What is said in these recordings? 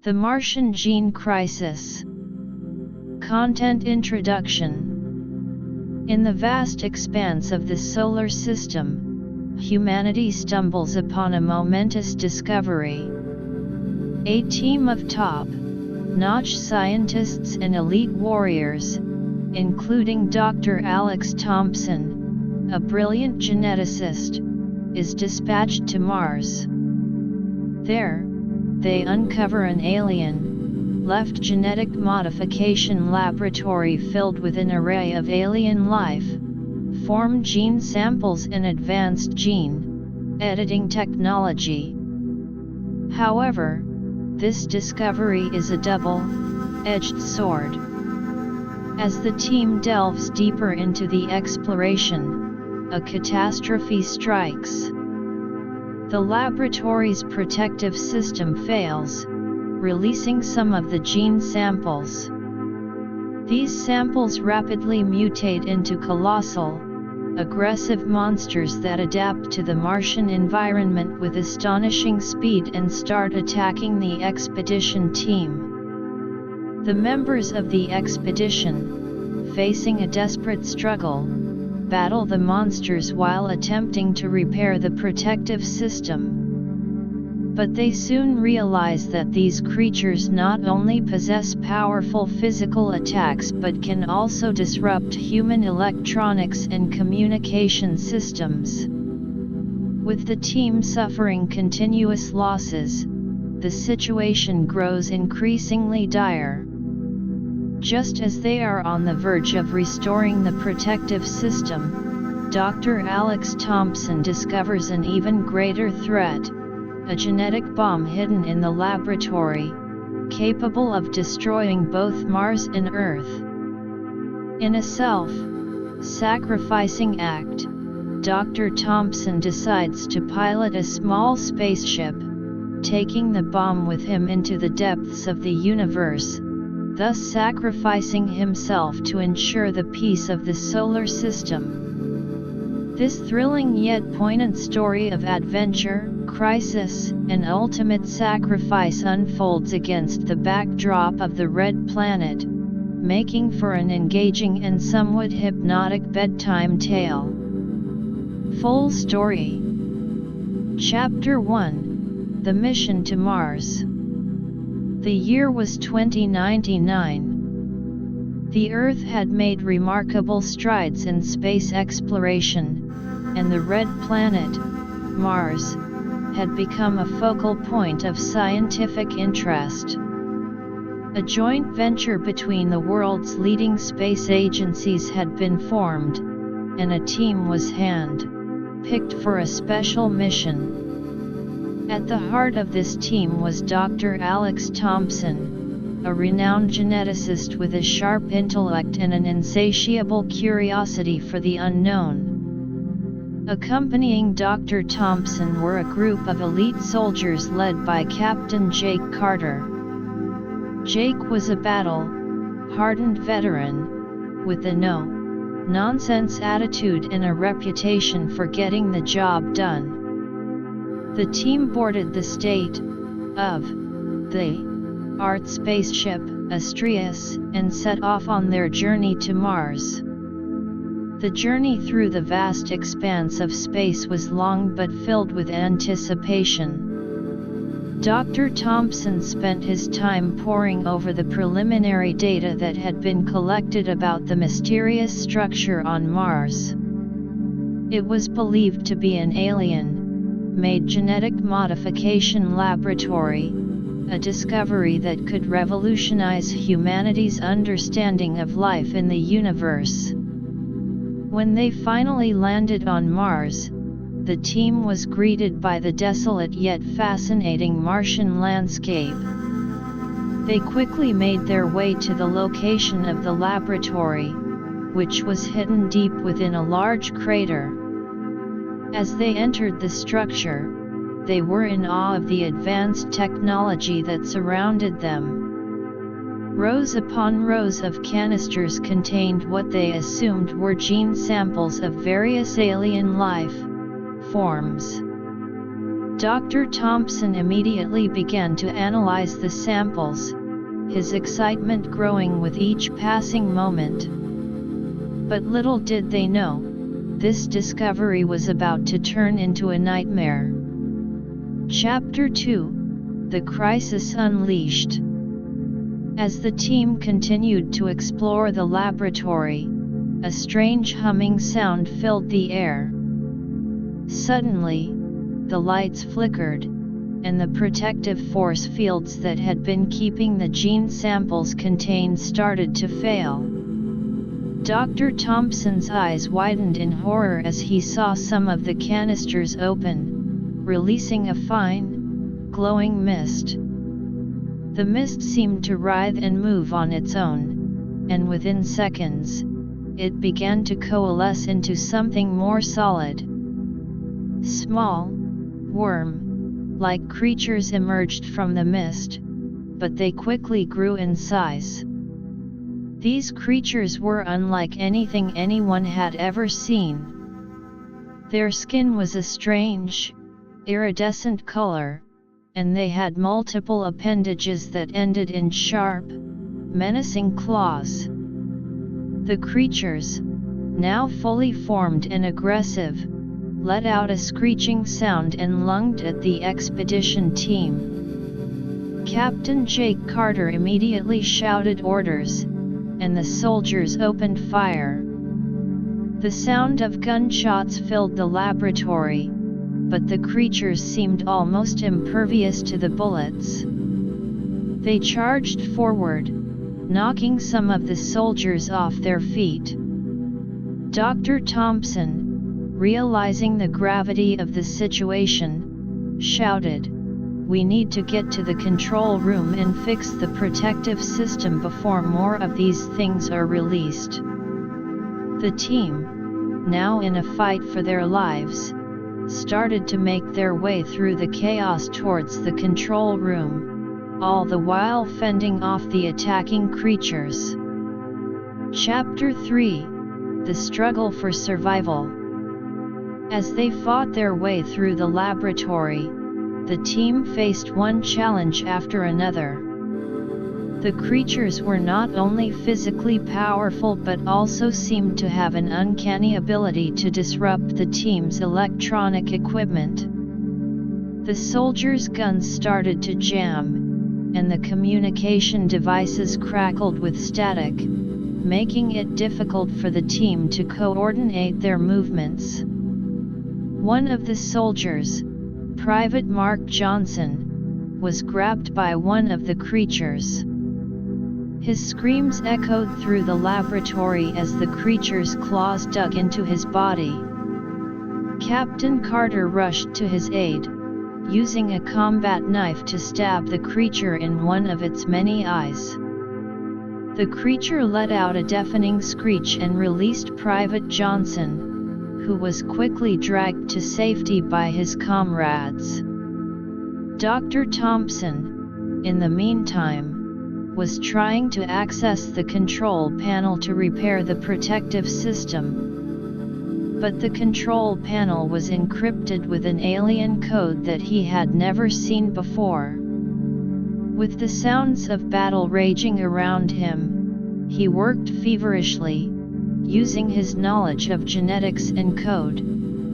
The Martian Gene Crisis. Content Introduction. In the vast expanse of the solar system, humanity stumbles upon a momentous discovery. A team of top-notch scientists and elite warriors, including Dr. Alex Thompson, a brilliant geneticist, is dispatched to Mars. There, they uncover an alien-left genetic modification laboratory filled with an array of alien life form gene samples and advanced gene editing technology. However, this discovery is a double-edged sword. As the team delves deeper into the exploration, a catastrophe strikes. The laboratory's protective system fails, releasing some of the gene samples. These samples rapidly mutate into colossal, aggressive monsters that adapt to the Martian environment with astonishing speed and start attacking the expedition team. The members of the expedition, facing a desperate struggle, battle the monsters while attempting to repair the protective system. But they soon realize that these creatures not only possess powerful physical attacks but can also disrupt human electronics and communication systems. With the team suffering continuous losses, the situation grows increasingly dire. Just as they are on the verge of restoring the protective system, Dr. Alex Thompson discovers an even greater threat, a genetic bomb hidden in the laboratory, capable of destroying both Mars and Earth. In a self-sacrificing act, Dr. Thompson decides to pilot a small spaceship, taking the bomb with him into the depths of the universe, thus sacrificing himself to ensure the peace of the solar system. This thrilling yet poignant story of adventure, crisis, and ultimate sacrifice unfolds against the backdrop of the Red Planet, making for an engaging and somewhat hypnotic bedtime tale. Full story. Chapter 1: The Mission to Mars. The year was 2099. The Earth had made remarkable strides in space exploration, and the red planet, Mars, had become a focal point of scientific interest. A joint venture between the world's leading space agencies had been formed, and a team was hand-picked for a special mission. At the heart of this team was Dr. Alex Thompson, a renowned geneticist with a sharp intellect and an insatiable curiosity for the unknown. Accompanying Dr. Thompson were a group of elite soldiers led by Captain Jake Carter. Jake was a battle-hardened veteran, with a no-nonsense attitude and a reputation for getting the job done. The team boarded the state-of-the-art spaceship, Astrius, and set off on their journey to Mars. The journey through the vast expanse of space was long but filled with anticipation. Dr. Thompson spent his time poring over the preliminary data that had been collected about the mysterious structure on Mars. It was believed to be an alien-made genetic modification laboratory, a discovery that could revolutionize humanity's understanding of life in the universe. When they finally landed on Mars, the team was greeted by the desolate yet fascinating Martian landscape. They quickly made their way to the location of the laboratory, which was hidden deep within a large crater. As they entered the structure, they were in awe of the advanced technology that surrounded them. Rows upon rows of canisters contained what they assumed were gene samples of various alien life forms. Dr. Thompson immediately began to analyze the samples, his excitement growing with each passing moment. But little did they know, this discovery was about to turn into a nightmare. Chapter 2: The Crisis Unleashed. As the team continued to explore the laboratory, a strange humming sound filled the air. Suddenly, the lights flickered, and the protective force fields that had been keeping the gene samples contained started to fail. Dr. Thompson's eyes widened in horror as he saw some of the canisters open, releasing a fine, glowing mist. The mist seemed to writhe and move on its own, and within seconds, it began to coalesce into something more solid. Small, worm-like creatures emerged from the mist, but they quickly grew in size. These creatures were unlike anything anyone had ever seen. Their skin was a strange, iridescent color, and they had multiple appendages that ended in sharp, menacing claws. The creatures, now fully formed and aggressive, let out a screeching sound and lunged at the expedition team. Captain Jake Carter immediately shouted orders, and the soldiers opened fire. The sound of gunshots filled the laboratory, but the creatures seemed almost impervious to the bullets. They charged forward, knocking some of the soldiers off their feet. Dr. Thompson, realizing the gravity of the situation, shouted, "We need to get to the control room and fix the protective system before more of these things are released." The team, now in a fight for their lives, started to make their way through the chaos towards the control room, all the while fending off the attacking creatures. Chapter 3: The Struggle for Survival. As they fought their way through the laboratory, the team faced one challenge after another. The creatures were not only physically powerful but also seemed to have an uncanny ability to disrupt the team's electronic equipment. The soldiers' guns started to jam, and the communication devices crackled with static, making it difficult for the team to coordinate their movements. One of the soldiers, Private Mark Johnson, was grabbed by one of the creatures. His screams echoed through the laboratory as the creature's claws dug into his body. Captain Carter rushed to his aid, using a combat knife to stab the creature in one of its many eyes. The creature let out a deafening screech and released Private Johnson, who was quickly dragged to safety by his comrades. Dr. Thompson, in the meantime, was trying to access the control panel to repair the protective system. But the control panel was encrypted with an alien code that he had never seen before. With the sounds of battle raging around him, he worked feverishly, using his knowledge of genetics and code,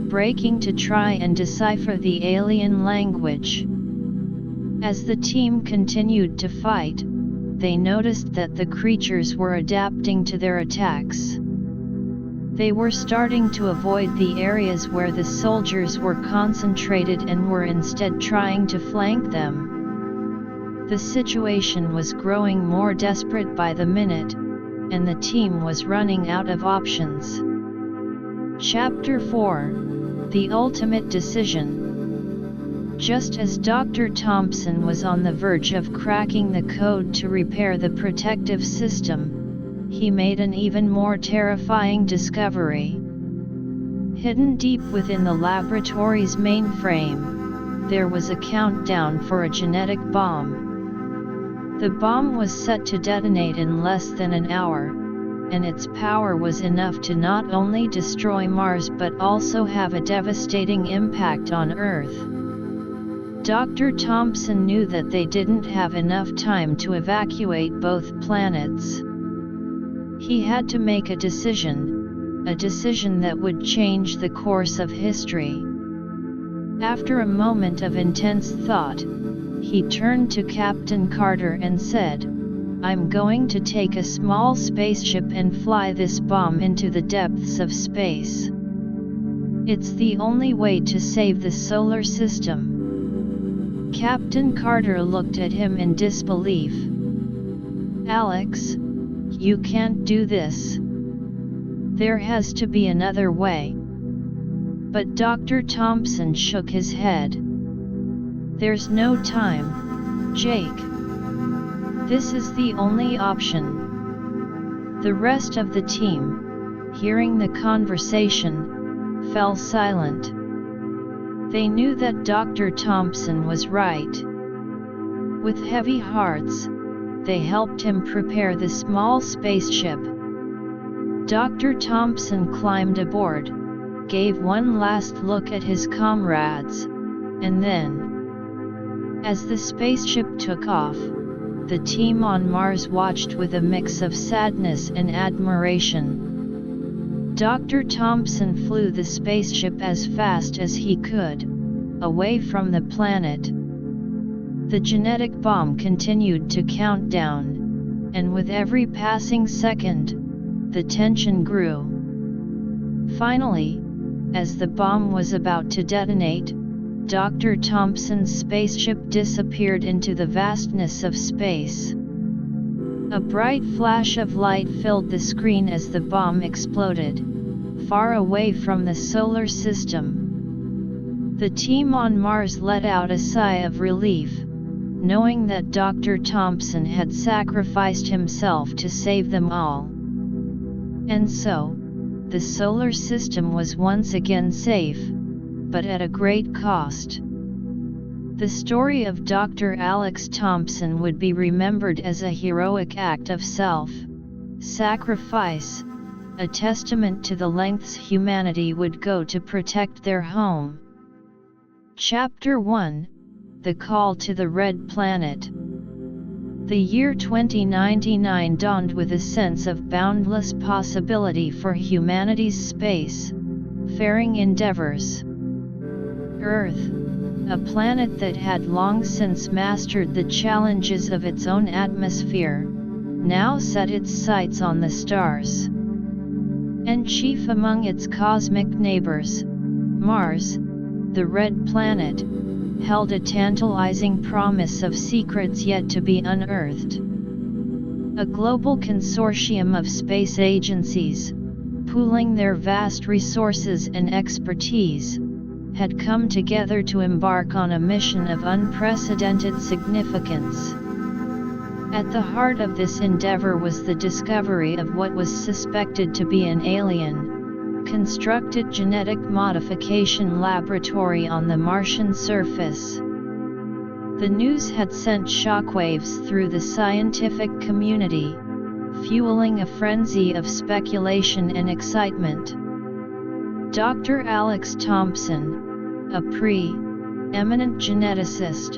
breaking to try and decipher the alien language. As the team continued to fight, they noticed that the creatures were adapting to their attacks. They were starting to avoid the areas where the soldiers were concentrated and were instead trying to flank them. The situation was growing more desperate by the minute, and the team was running out of options. Chapter 4: The Ultimate Decision. Just as Dr. Thompson was on the verge of cracking the code to repair the protective system, he made an even more terrifying discovery. Hidden deep within the laboratory's mainframe, there was a countdown for a genetic bomb. The bomb was set to detonate in less than an hour, and its power was enough to not only destroy Mars but also have a devastating impact on Earth. Dr. Thompson knew that they didn't have enough time to evacuate both planets. He had to make a decision that would change the course of history. After a moment of intense thought, he turned to Captain Carter and said, "I'm going to take a small spaceship and fly this bomb into the depths of space. It's the only way to save the solar system." Captain Carter looked at him in disbelief. "Alex, you can't do this. There has to be another way." But Dr. Thompson shook his head. "There's no time, Jake. This is the only option." The rest of the team, hearing the conversation, fell silent. They knew that Dr. Thompson was right. With heavy hearts, they helped him prepare the small spaceship. Dr. Thompson climbed aboard, gave one last look at his comrades, and then, as the spaceship took off, the team on Mars watched with a mix of sadness and admiration. Dr. Thompson flew the spaceship as fast as he could, away from the planet. The genetic bomb continued to count down, and with every passing second, the tension grew. Finally, as the bomb was about to detonate, Dr. Thompson's spaceship disappeared into the vastness of space. A bright flash of light filled the screen as the bomb exploded, far away from the solar system. The team on Mars let out a sigh of relief, knowing that Dr. Thompson had sacrificed himself to save them all. And so, the solar system was once again safe, but at a great cost. The story of Dr. Alex Thompson would be remembered as a heroic act of self-sacrifice, a testament to the lengths humanity would go to protect their home. Chapter 1: The Call to the Red Planet. The year 2099 dawned with a sense of boundless possibility for humanity's space-faring endeavors. Earth, a planet that had long since mastered the challenges of its own atmosphere, now set its sights on the stars. And chief among its cosmic neighbors, Mars, the red planet, held a tantalizing promise of secrets yet to be unearthed. A global consortium of space agencies, pooling their vast resources and expertise, had come together to embark on a mission of unprecedented significance. At the heart of this endeavor was the discovery of what was suspected to be an alien-constructed genetic modification laboratory on the Martian surface. The news had sent shockwaves through the scientific community, fueling a frenzy of speculation and excitement. Dr. Alex Thompson, a pre-eminent geneticist,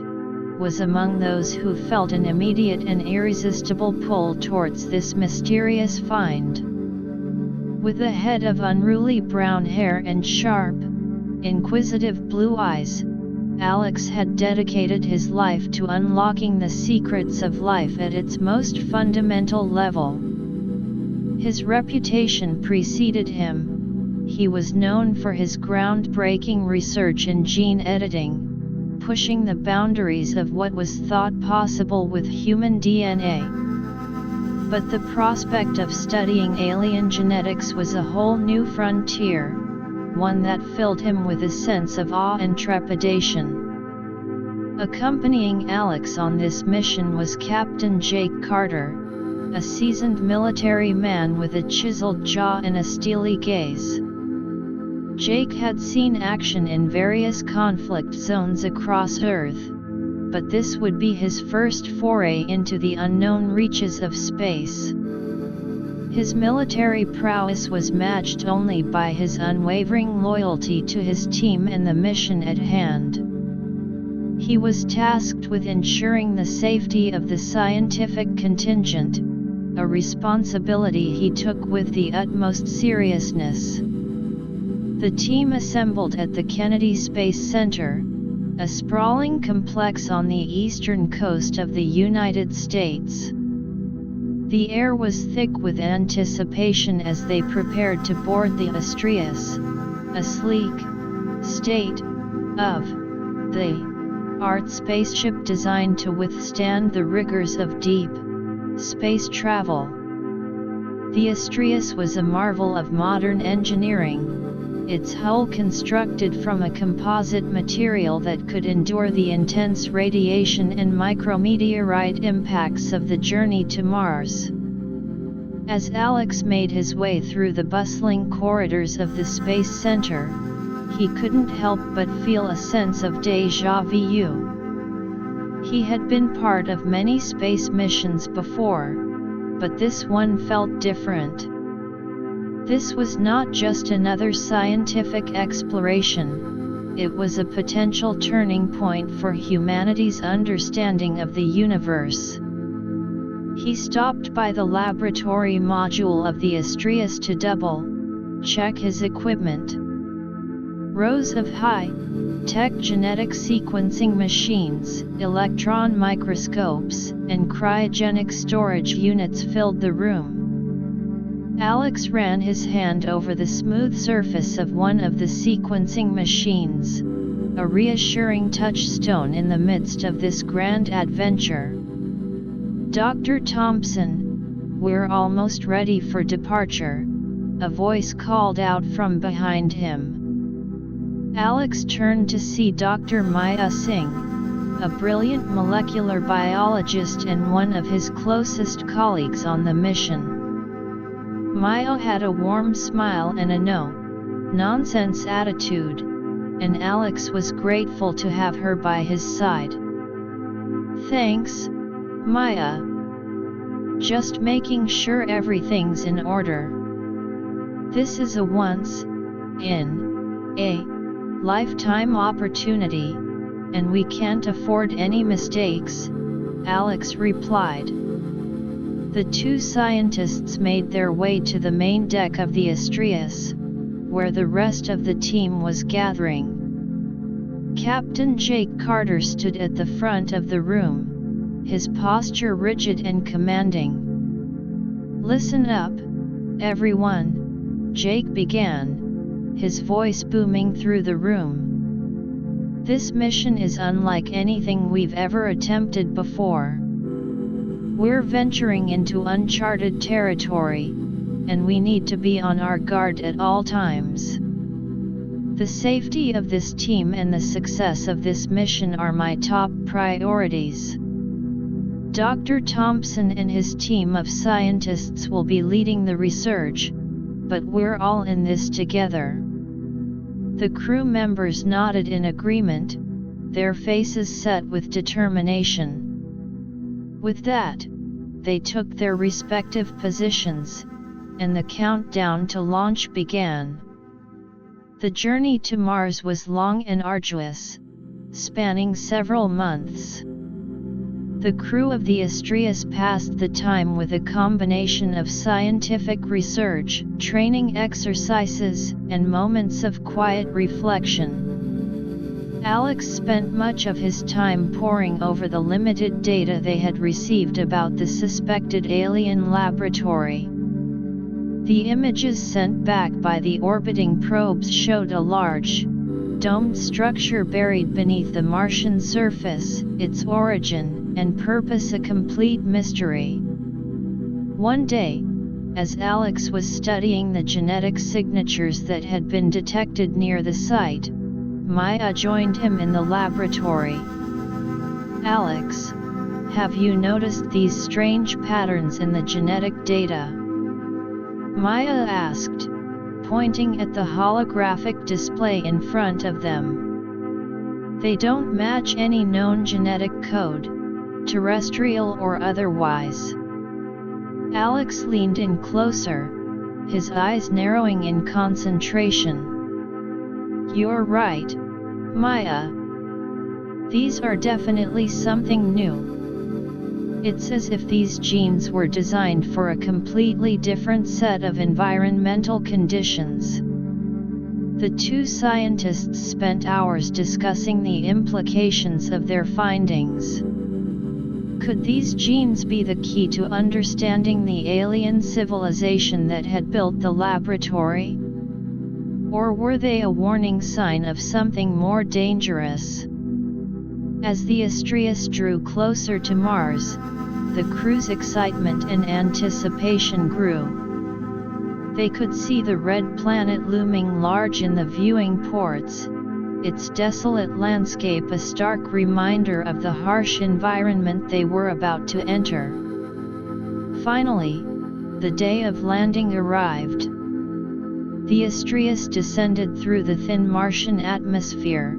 was among those who felt an immediate and irresistible pull towards this mysterious find. With a head of unruly brown hair and sharp, inquisitive blue eyes, Alex had dedicated his life to unlocking the secrets of life at its most fundamental level. His reputation preceded him. He was known for his groundbreaking research in gene editing, pushing the boundaries of what was thought possible with human DNA. But the prospect of studying alien genetics was a whole new frontier, one that filled him with a sense of awe and trepidation. Accompanying Alex on this mission was Captain Jake Carter, a seasoned military man with a chiseled jaw and a steely gaze. Jake had seen action in various conflict zones across Earth, but this would be his first foray into the unknown reaches of space. His military prowess was matched only by his unwavering loyalty to his team and the mission at hand. He was tasked with ensuring the safety of the scientific contingent, a responsibility he took with the utmost seriousness. The team assembled at the Kennedy Space Center, a sprawling complex on the eastern coast of the United States. The air was thick with anticipation as they prepared to board the Asturias, a sleek, state-of-the-art spaceship designed to withstand the rigors of deep space travel. The Asturias was a marvel of modern engineering, its hull constructed from a composite material that could endure the intense radiation and micrometeorite impacts of the journey to Mars. As Alex made his way through the bustling corridors of the Space Center, he couldn't help but feel a sense of déjà vu. He had been part of many space missions before, but this one felt different. This was not just another scientific exploration, it was a potential turning point for humanity's understanding of the universe. He stopped by the laboratory module of the Asturias to double-check his equipment. Rows of high-tech genetic sequencing machines, electron microscopes, and cryogenic storage units filled the room. Alex ran his hand over the smooth surface of one of the sequencing machines, a reassuring touchstone in the midst of this grand adventure. "Dr. Thompson, we're almost ready for departure," a voice called out from behind him. Alex turned to see Dr. Maya Singh, a brilliant molecular biologist and one of his closest colleagues on the mission. Maya had a warm smile and a no-nonsense attitude, and Alex was grateful to have her by his side. "Thanks, Maya. Just making sure everything's in order. This is a once-in-a-lifetime opportunity, and we can't afford any mistakes," Alex replied. The two scientists made their way to the main deck of the Asturias, where the rest of the team was gathering. Captain Jake Carter stood at the front of the room, his posture rigid and commanding. "Listen up, everyone," Jake began, his voice booming through the room. "This mission is unlike anything we've ever attempted before. We're venturing into uncharted territory, and we need to be on our guard at all times. The safety of this team and the success of this mission are my top priorities. Dr. Thompson and his team of scientists will be leading the research, but we're all in this together." The crew members nodded in agreement, their faces set with determination. With that, they took their respective positions, and the countdown to launch began. The journey to Mars was long and arduous, spanning several months. The crew of the Asturias passed the time with a combination of scientific research, training exercises, and moments of quiet reflection. Alex spent much of his time poring over the limited data they had received about the suspected alien laboratory. The images sent back by the orbiting probes showed a large, domed structure buried beneath the Martian surface, its origin and purpose a complete mystery. One day, as Alex was studying the genetic signatures that had been detected near the site, Maya joined him in the laboratory. "Alex, have you noticed these strange patterns in the genetic data?" Maya asked, pointing at the holographic display in front of them. "They don't match any known genetic code, terrestrial or otherwise." Alex leaned in closer, his eyes narrowing in concentration. "You're right, Maya. These are definitely something new. It's as if these genes were designed for a completely different set of environmental conditions. The two scientists spent hours discussing the implications of their findings. Could these genes be the key to understanding the alien civilization that had built the laboratory? Or were they a warning sign of something more dangerous? As the Astrius drew closer to Mars, the crew's excitement and anticipation grew. They could see the red planet looming large in the viewing ports, its desolate landscape a stark reminder of the harsh environment they were about to enter. Finally, the day of landing arrived. The Astrius descended through the thin Martian atmosphere,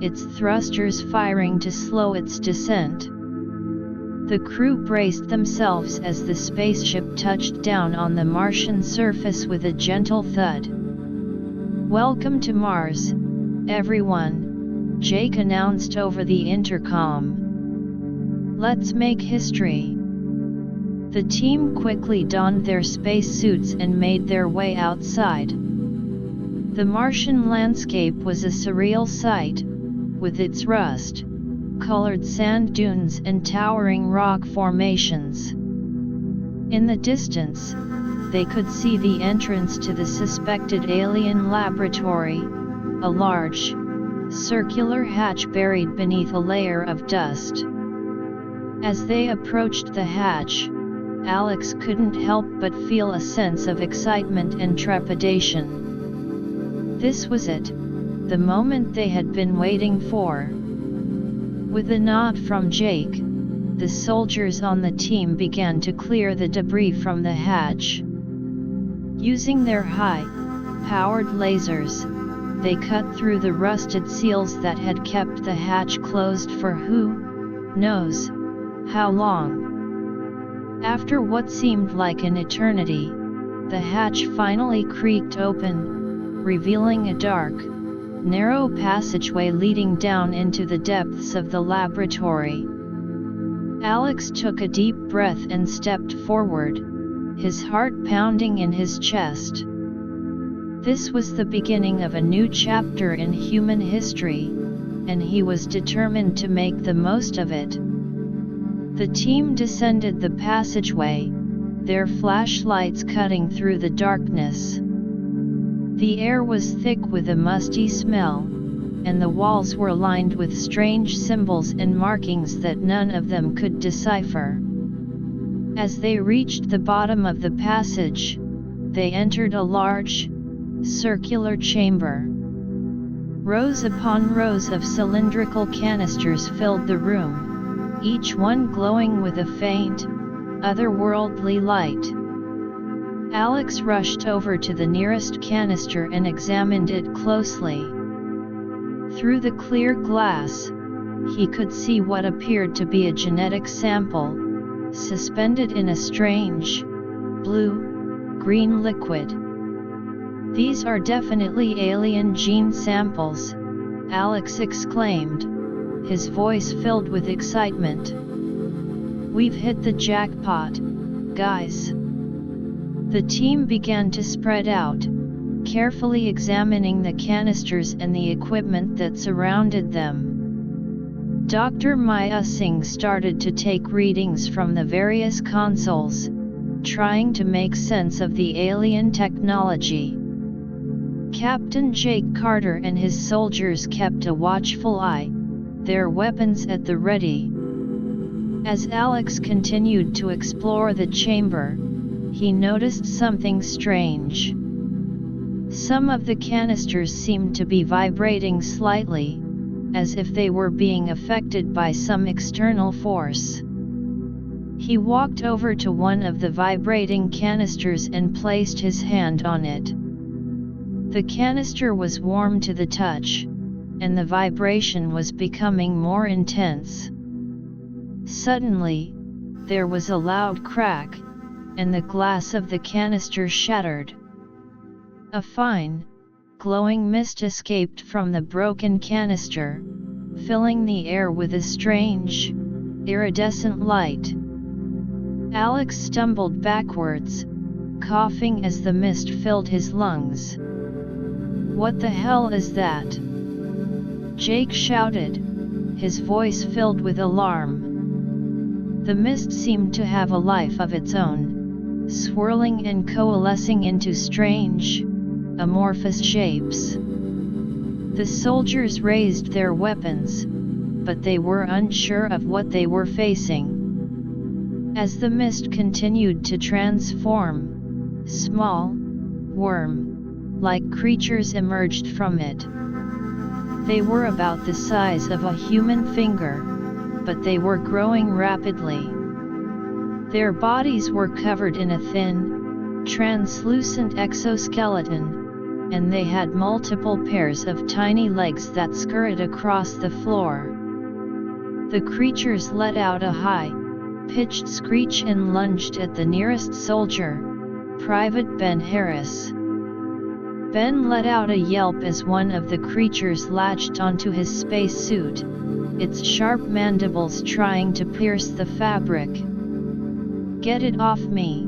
its thrusters firing to slow its descent. The crew braced themselves as the spaceship touched down on the Martian surface with a gentle thud. "Welcome to Mars, everyone," Jake announced over the intercom. "Let's make history." The team quickly donned their spacesuits and made their way outside. The Martian landscape was a surreal sight, with its rust-colored sand dunes and towering rock formations. In the distance, they could see the entrance to the suspected alien laboratory, a large, circular hatch buried beneath a layer of dust. As they approached the hatch, Alex couldn't help but feel a sense of excitement and trepidation. This was it, the moment they had been waiting for. With a nod from Jake, the soldiers on the team began to clear the debris from the hatch. Using their high-powered lasers, they cut through the rusted seals that had kept the hatch closed for who knows how long. After what seemed like an eternity, the hatch finally creaked open, revealing a dark, narrow passageway leading down into the depths of the laboratory. Alex took a deep breath and stepped forward, his heart pounding in his chest. This was the beginning of a new chapter in human history, and he was determined to make the most of it. The team descended the passageway, their flashlights cutting through the darkness. The air was thick with a musty smell, and the walls were lined with strange symbols and markings that none of them could decipher. As they reached the bottom of the passage, they entered a large, circular chamber. Rows upon rows of cylindrical canisters filled the room, each one glowing with a faint, otherworldly light. Alex rushed over to the nearest canister and examined it closely. Through the clear glass, he could see what appeared to be a genetic sample, suspended in a strange, blue-green liquid. "These are definitely alien gene samples," Alex exclaimed, his voice filled with excitement. "We've hit the jackpot, guys." The team began to spread out, carefully examining the canisters and the equipment that surrounded them. Dr. Maya Singh started to take readings from the various consoles, trying to make sense of the alien technology. Captain Jake Carter and his soldiers kept a watchful eye, their weapons at the ready. As Alex continued to explore the chamber, he noticed something strange. Some of the canisters seemed to be vibrating slightly, as if they were being affected by some external force. He walked over to one of the vibrating canisters and placed his hand on it. The canister was warm to the touch, and the vibration was becoming more intense. Suddenly, there was a loud crack, and the glass of the canister shattered. A fine, glowing mist escaped from the broken canister, filling the air with a strange, iridescent light. Alex stumbled backwards, coughing as the mist filled his lungs. "What the hell is that?" Jake shouted, his voice filled with alarm. The mist seemed to have a life of its own, swirling and coalescing into strange, amorphous shapes. The soldiers raised their weapons, but they were unsure of what they were facing. As the mist continued to transform, small, worm-like creatures emerged from it. They were about the size of a human finger, but they were growing rapidly. Their bodies were covered in a thin, translucent exoskeleton, and they had multiple pairs of tiny legs that scurried across the floor. The creatures let out a high-pitched screech and lunged at the nearest soldier, Private Ben Harris. Ben let out a yelp as one of the creatures latched onto his spacesuit, its sharp mandibles trying to pierce the fabric. "Get it off me!"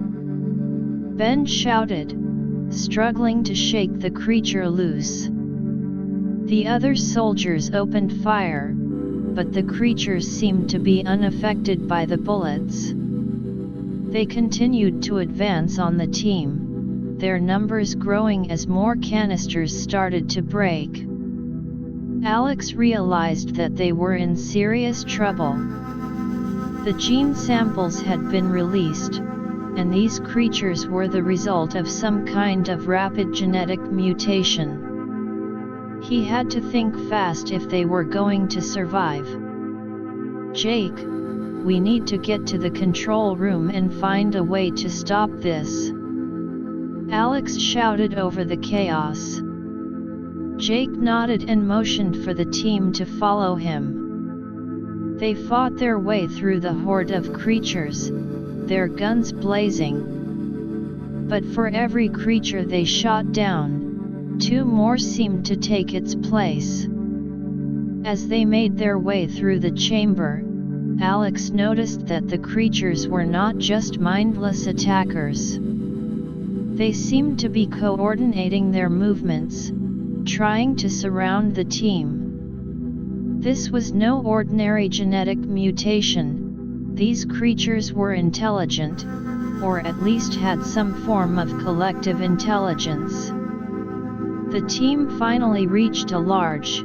Ben shouted, struggling to shake the creature loose. The other soldiers opened fire, but the creatures seemed to be unaffected by the bullets. They continued to advance on the team, their numbers growing as more canisters started to break. Alex realized that they were in serious trouble. The gene samples had been released, and these creatures were the result of some kind of rapid genetic mutation. He had to think fast if they were going to survive. "Jake, we need to get to the control room and find a way to stop this," Alex shouted over the chaos. Jake nodded and motioned for the team to follow him. They fought their way through the horde of creatures, their guns blazing. But for every creature they shot down, two more seemed to take its place. As they made their way through the chamber, Alex noticed that the creatures were not just mindless attackers. They seemed to be coordinating their movements, trying to surround the team. This was no ordinary genetic mutation. These creatures were intelligent, or at least had some form of collective intelligence. The team finally reached a large,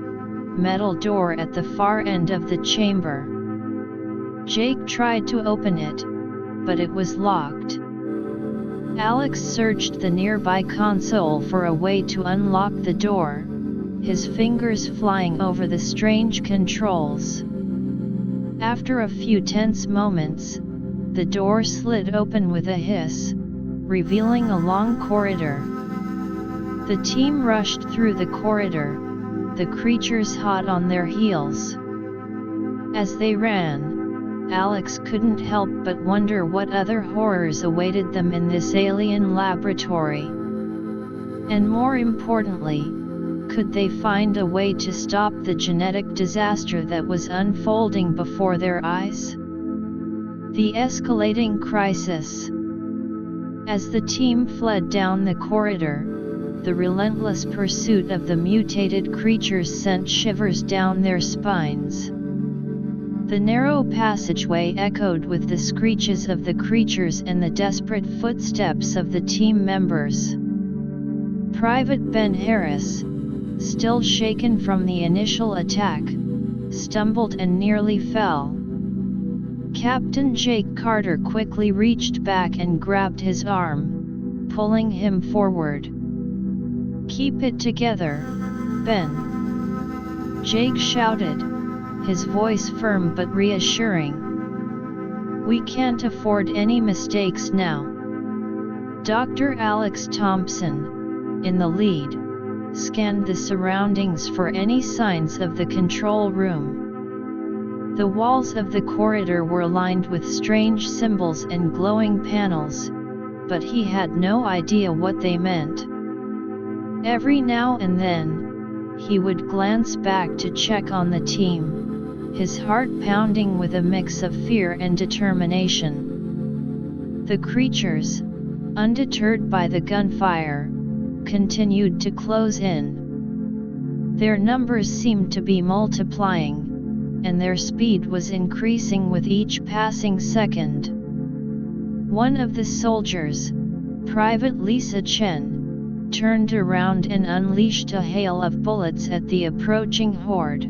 metal door at the far end of the chamber. Jake tried to open it, but it was locked. Alex searched the nearby console for a way to unlock the door, his fingers flying over the strange controls. After a few tense moments, the door slid open with a hiss, revealing a long corridor. The team rushed through the corridor, the creatures hot on their heels. As they ran, Alex couldn't help but wonder what other horrors awaited them in this alien laboratory. And more importantly, could they find a way to stop the genetic disaster that was unfolding before their eyes? The escalating crisis. As the team fled down the corridor, the relentless pursuit of the mutated creatures sent shivers down their spines. The narrow passageway echoed with the screeches of the creatures and the desperate footsteps of the team members. Private Ben Harris, still shaken from the initial attack, stumbled and nearly fell. Captain Jake Carter quickly reached back and grabbed his arm, pulling him forward. "Keep it together, Ben," Jake shouted, his voice firm but reassuring. "We can't afford any mistakes now." Dr. Alex Thompson, in the lead, scanned the surroundings for any signs of the control room. The walls of the corridor were lined with strange symbols and glowing panels, but he had no idea what they meant. Every now and then, he would glance back to check on the team, his heart pounding with a mix of fear and determination. The creatures, undeterred by the gunfire, continued to close in. Their numbers seemed to be multiplying, and their speed was increasing with each passing second. One of the soldiers, Private Lisa Chen, turned around and unleashed a hail of bullets at the approaching horde.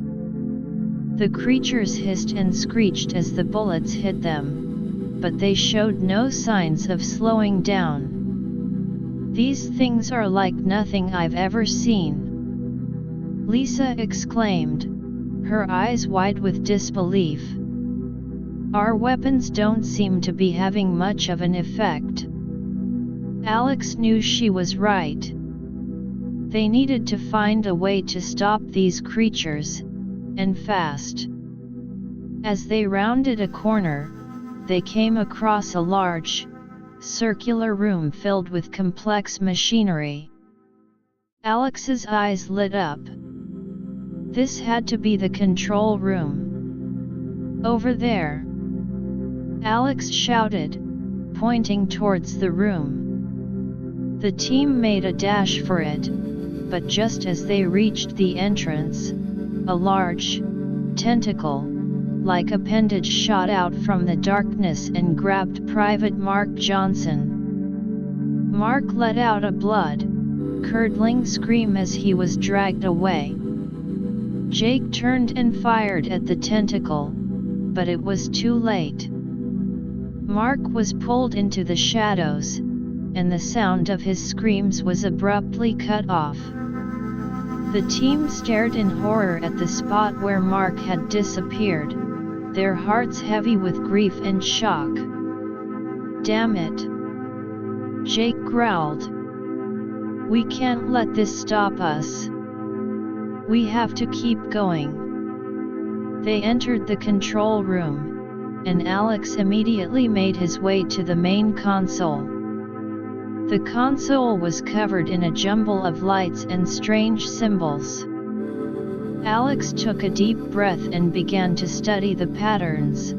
The creatures hissed and screeched as the bullets hit them, but they showed no signs of slowing down. "These things are like nothing I've ever seen," Lisa exclaimed, her eyes wide with disbelief. "Our weapons don't seem to be having much of an effect." Alex knew she was right. They needed to find a way to stop these creatures, and fast. As they rounded a corner, they came across a large, circular room filled with complex machinery. Alex's eyes lit up. This had to be the control room. "Over there!" Alex shouted, pointing towards the room. The team made a dash for it, but just as they reached the entrance, a large, tentacle-like appendage shot out from the darkness and grabbed Private Mark Johnson. Mark let out a blood-curdling scream as he was dragged away. Jake turned and fired at the tentacle, but it was too late. Mark was pulled into the shadows, and the sound of his screams was abruptly cut off. The team stared in horror at the spot where Mark had disappeared, their hearts heavy with grief and shock. "Damn it!" Jake growled. "We can't let this stop us. We have to keep going." They entered the control room, and Alex immediately made his way to the main console. The console was covered in a jumble of lights and strange symbols. Alex took a deep breath and began to study the patterns,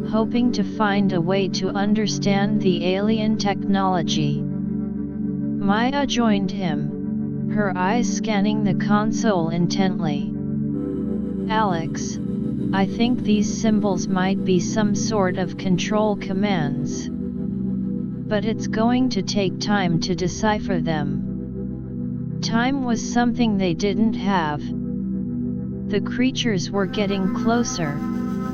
hoping to find a way to understand the alien technology. Maya joined him, her eyes scanning the console intently. "Alex, I think these symbols might be some sort of control commands. But it's going to take time to decipher them." Time was something they didn't have. The creatures were getting closer,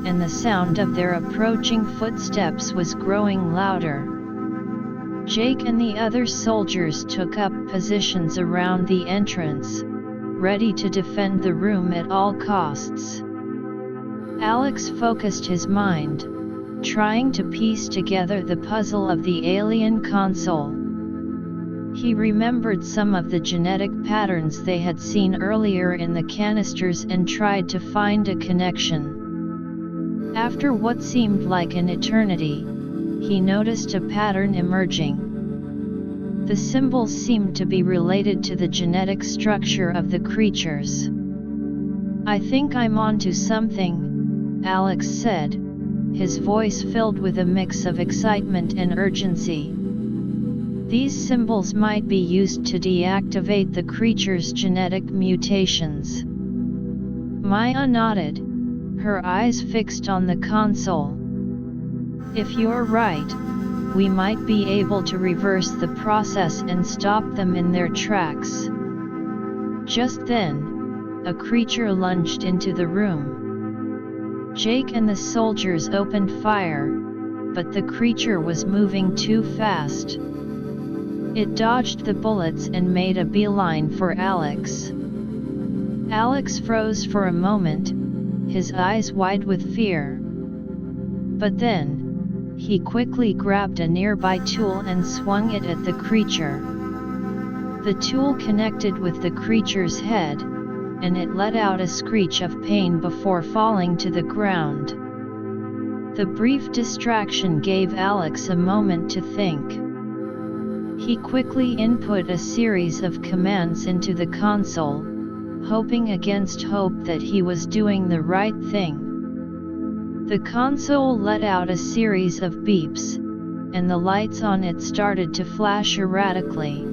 and the sound of their approaching footsteps was growing louder. Jake and the other soldiers took up positions around the entrance, ready to defend the room at all costs. Alex focused his mind, trying to piece together the puzzle of the alien console. He remembered some of the genetic patterns they had seen earlier in the canisters and tried to find a connection. After what seemed like an eternity, he noticed a pattern emerging. The symbols seemed to be related to the genetic structure of the creatures. "I think I'm onto something," Alex said, his voice filled with a mix of excitement and urgency. "These symbols might be used to deactivate the creature's genetic mutations." Maya nodded, her eyes fixed on the console. "If you're right, we might be able to reverse the process and stop them in their tracks." Just then, a creature lunged into the room. Jake and the soldiers opened fire, but the creature was moving too fast. It dodged the bullets and made a beeline for Alex. Alex froze for a moment, his eyes wide with fear. But then, he quickly grabbed a nearby tool and swung it at the creature. The tool connected with the creature's head, and it let out a screech of pain before falling to the ground. The brief distraction gave Alex a moment to think. He quickly input a series of commands into the console, hoping against hope that he was doing the right thing. The console let out a series of beeps, and the lights on it started to flash erratically.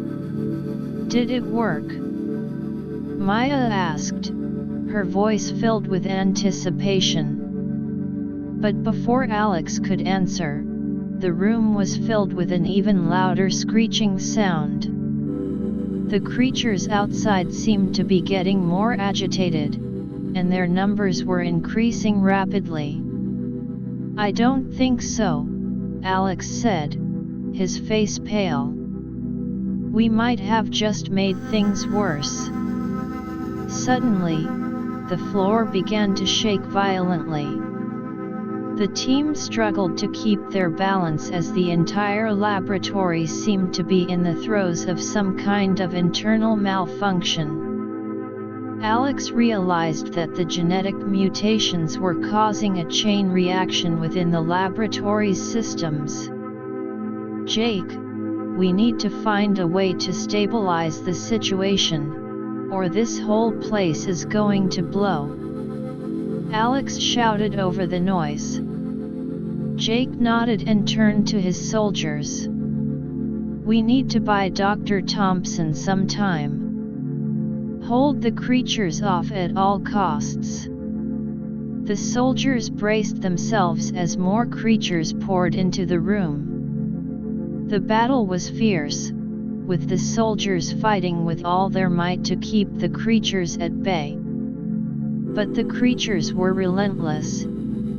Did it work? Maya asked, her voice filled with anticipation. But before Alex could answer, the room was filled with an even louder screeching sound. The creatures outside seemed to be getting more agitated, and their numbers were increasing rapidly. "I don't think so," Alex said, his face pale. "We might have just made things worse." Suddenly, the floor began to shake violently. The team struggled to keep their balance as the entire laboratory seemed to be in the throes of some kind of internal malfunction. Alex realized that the genetic mutations were causing a chain reaction within the laboratory's systems. "Jake, we need to find a way to stabilize the situation, or this whole place is going to blow," Alex shouted over the noise. Jake nodded and turned to his soldiers. "We need to buy Dr. Thompson some time. Hold the creatures off at all costs." The soldiers braced themselves as more creatures poured into the room. The battle was fierce, with the soldiers fighting with all their might to keep the creatures at bay. But the creatures were relentless,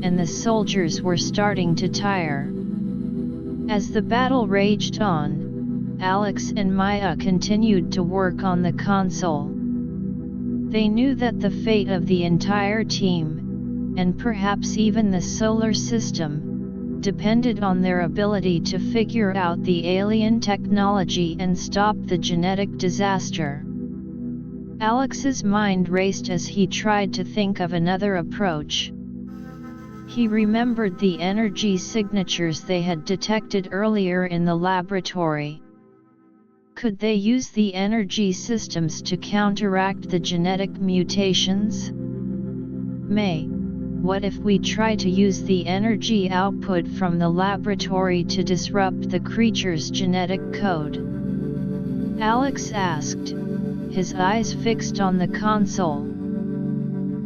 and the soldiers were starting to tire. As the battle raged on, Alex and Maya continued to work on the console. They knew that the fate of the entire team, and perhaps even the solar system, depended on their ability to figure out the alien technology and stop the genetic disaster. Alex's mind raced as he tried to think of another approach. He remembered the energy signatures they had detected earlier in the laboratory. Could they use the energy systems to counteract the genetic mutations? "May, what if we try to use the energy output from the laboratory to disrupt the creature's genetic code?" Alex asked, his eyes fixed on the console.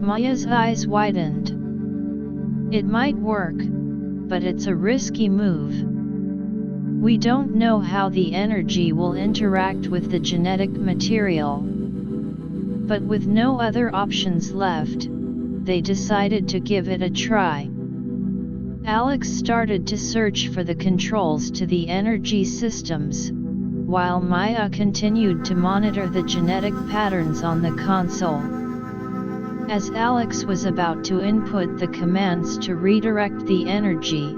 Maya's eyes widened. "It might work, but it's a risky move. We don't know how the energy will interact with the genetic material." But with no other options left, they decided to give it a try. Alex started to search for the controls to the energy systems, while Maya continued to monitor the genetic patterns on the console. As Alex was about to input the commands to redirect the energy,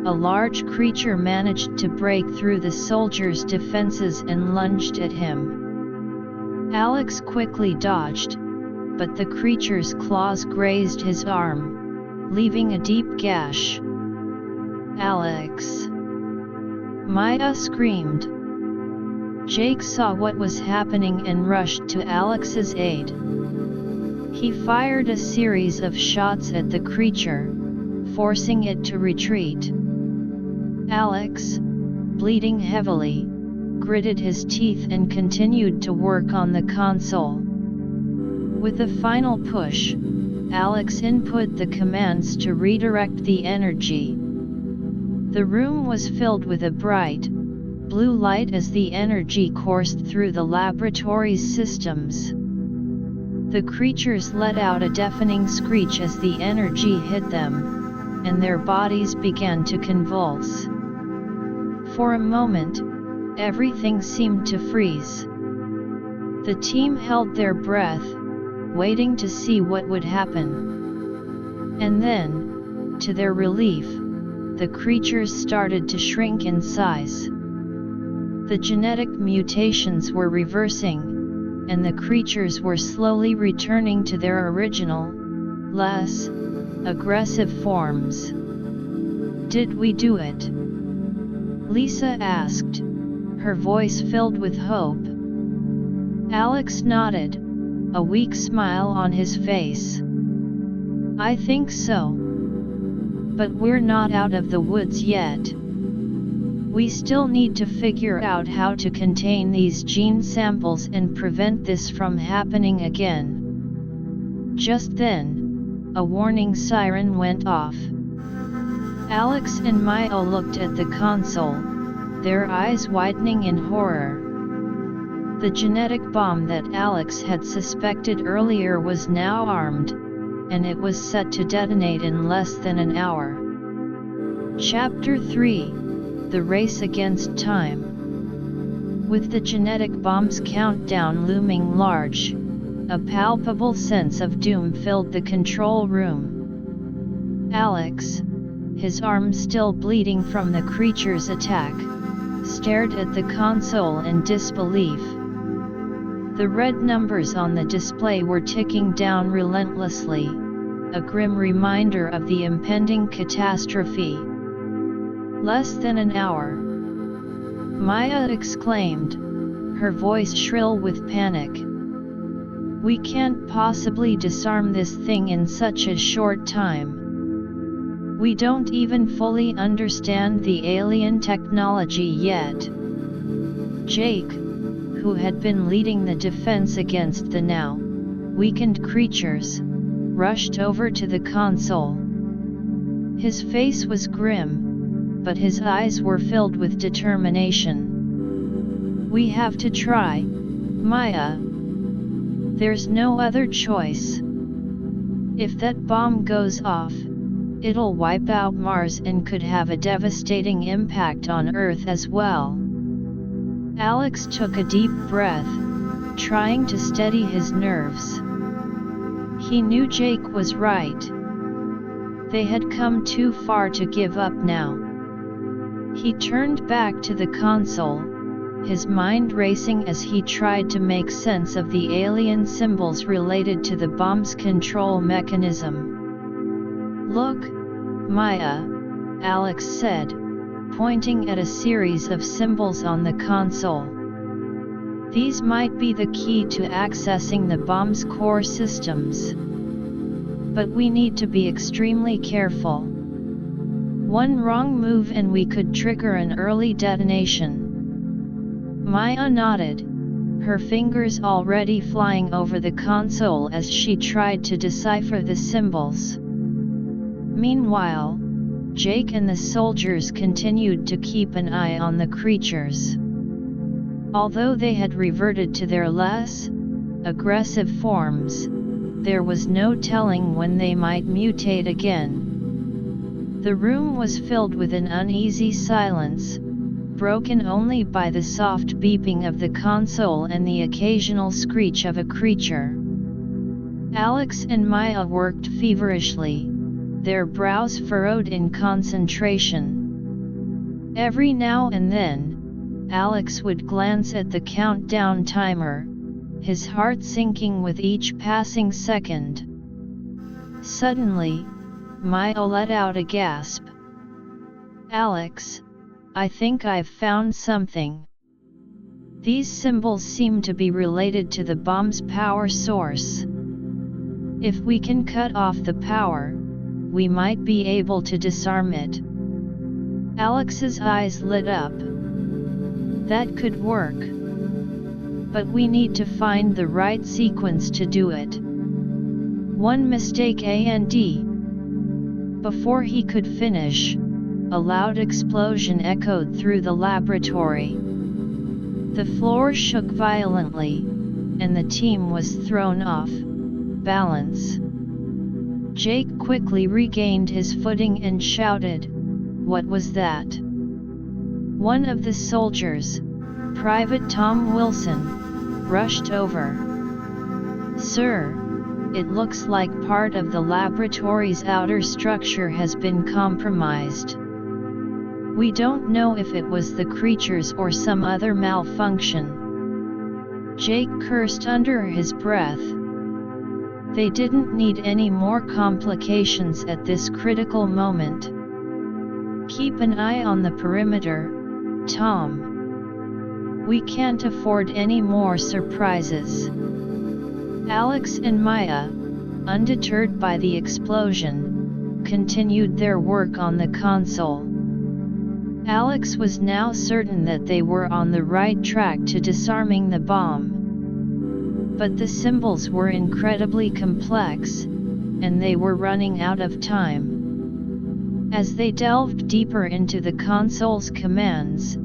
a large creature managed to break through the soldiers' defenses and lunged at him. Alex quickly dodged, but the creature's claws grazed his arm, leaving a deep gash. "Alex!" Maya screamed. Jake saw what was happening and rushed to Alex's aid. He fired a series of shots at the creature, forcing it to retreat. Alex, bleeding heavily, gritted his teeth and continued to work on the console. With a final push, Alex input the commands to redirect the energy. The room was filled with a bright, blue light as the energy coursed through the laboratory's systems. The creatures let out a deafening screech as the energy hit them, and their bodies began to convulse. For a moment, everything seemed to freeze. The team held their breath, waiting to see what would happen. And then, to their relief, the creatures started to shrink in size. The genetic mutations were reversing, and the creatures were slowly returning to their original, less aggressive forms. "Did we do it?" Lisa asked, her voice filled with hope. Alex nodded, a weak smile on his face. I think so. But we're not out of the woods yet. We still need to figure out how to contain these gene samples and prevent this from happening again. Just then, a warning siren went off. Alex and Maya looked at the console, their eyes widening in horror. The genetic bomb that Alex had suspected earlier was now armed, and it was set to detonate in less than an hour. Chapter 3: The Race Against Time. With the genetic bomb's countdown looming large, a palpable sense of doom filled the control room. Alex, his arm still bleeding from the creature's attack, stared at the console in disbelief. The red numbers on the display were ticking down relentlessly, a grim reminder of the impending catastrophe. Less than an hour. Maya exclaimed, her voice shrill with panic. We can't possibly disarm this thing in such a short time. We don't even fully understand the alien technology yet. Jake, who had been leading the defense against the now weakened creatures, rushed over to the console. His face was grim, but his eyes were filled with determination. We have to try, Maya. There's no other choice. If that bomb goes off, it'll wipe out Mars and could have a devastating impact on Earth as well. Alex took a deep breath, trying to steady his nerves. He knew Jake was right. They had come too far to give up now. He turned back to the console, his mind racing as he tried to make sense of the alien symbols related to the bomb's control mechanism. Look, Maya, Alex said, pointing at a series of symbols on the console. These might be the key to accessing the bomb's core systems. But we need to be extremely careful. One wrong move and we could trigger an early detonation. Maya nodded, her fingers already flying over the console as she tried to decipher the symbols. Meanwhile, Jake and the soldiers continued to keep an eye on the creatures. Although they had reverted to their less aggressive forms, there was no telling when they might mutate again. The room was filled with an uneasy silence, broken only by the soft beeping of the console and the occasional screech of a creature. Alex and Maya worked feverishly, their brows furrowed in concentration. Every now and then, Alex would glance at the countdown timer, his heart sinking with each passing second. Suddenly, Maya let out a gasp. Alex, I think I've found something. These symbols seem to be related to the bomb's power source. If we can cut off the power, we might be able to disarm it. Alex's eyes lit up. That could work. But we need to find the right sequence to do it. One mistake and... Before he could finish, a loud explosion echoed through the laboratory. The floor shook violently, and the team was thrown off balance. Jake quickly regained his footing and shouted, "What was that?" One of the soldiers, Private Tom Wilson, rushed over. "Sir, it looks like part of the laboratory's outer structure has been compromised. We don't know if it was the creatures or some other malfunction." Jake cursed under his breath. They didn't need any more complications at this critical moment. "Keep an eye on the perimeter, Tom. We can't afford any more surprises." Alex and Maya, undeterred by the explosion, continued their work on the console. Alex was now certain that they were on the right track to disarming the bomb. But the symbols were incredibly complex, and they were running out of time. As they delved deeper into the console's commands,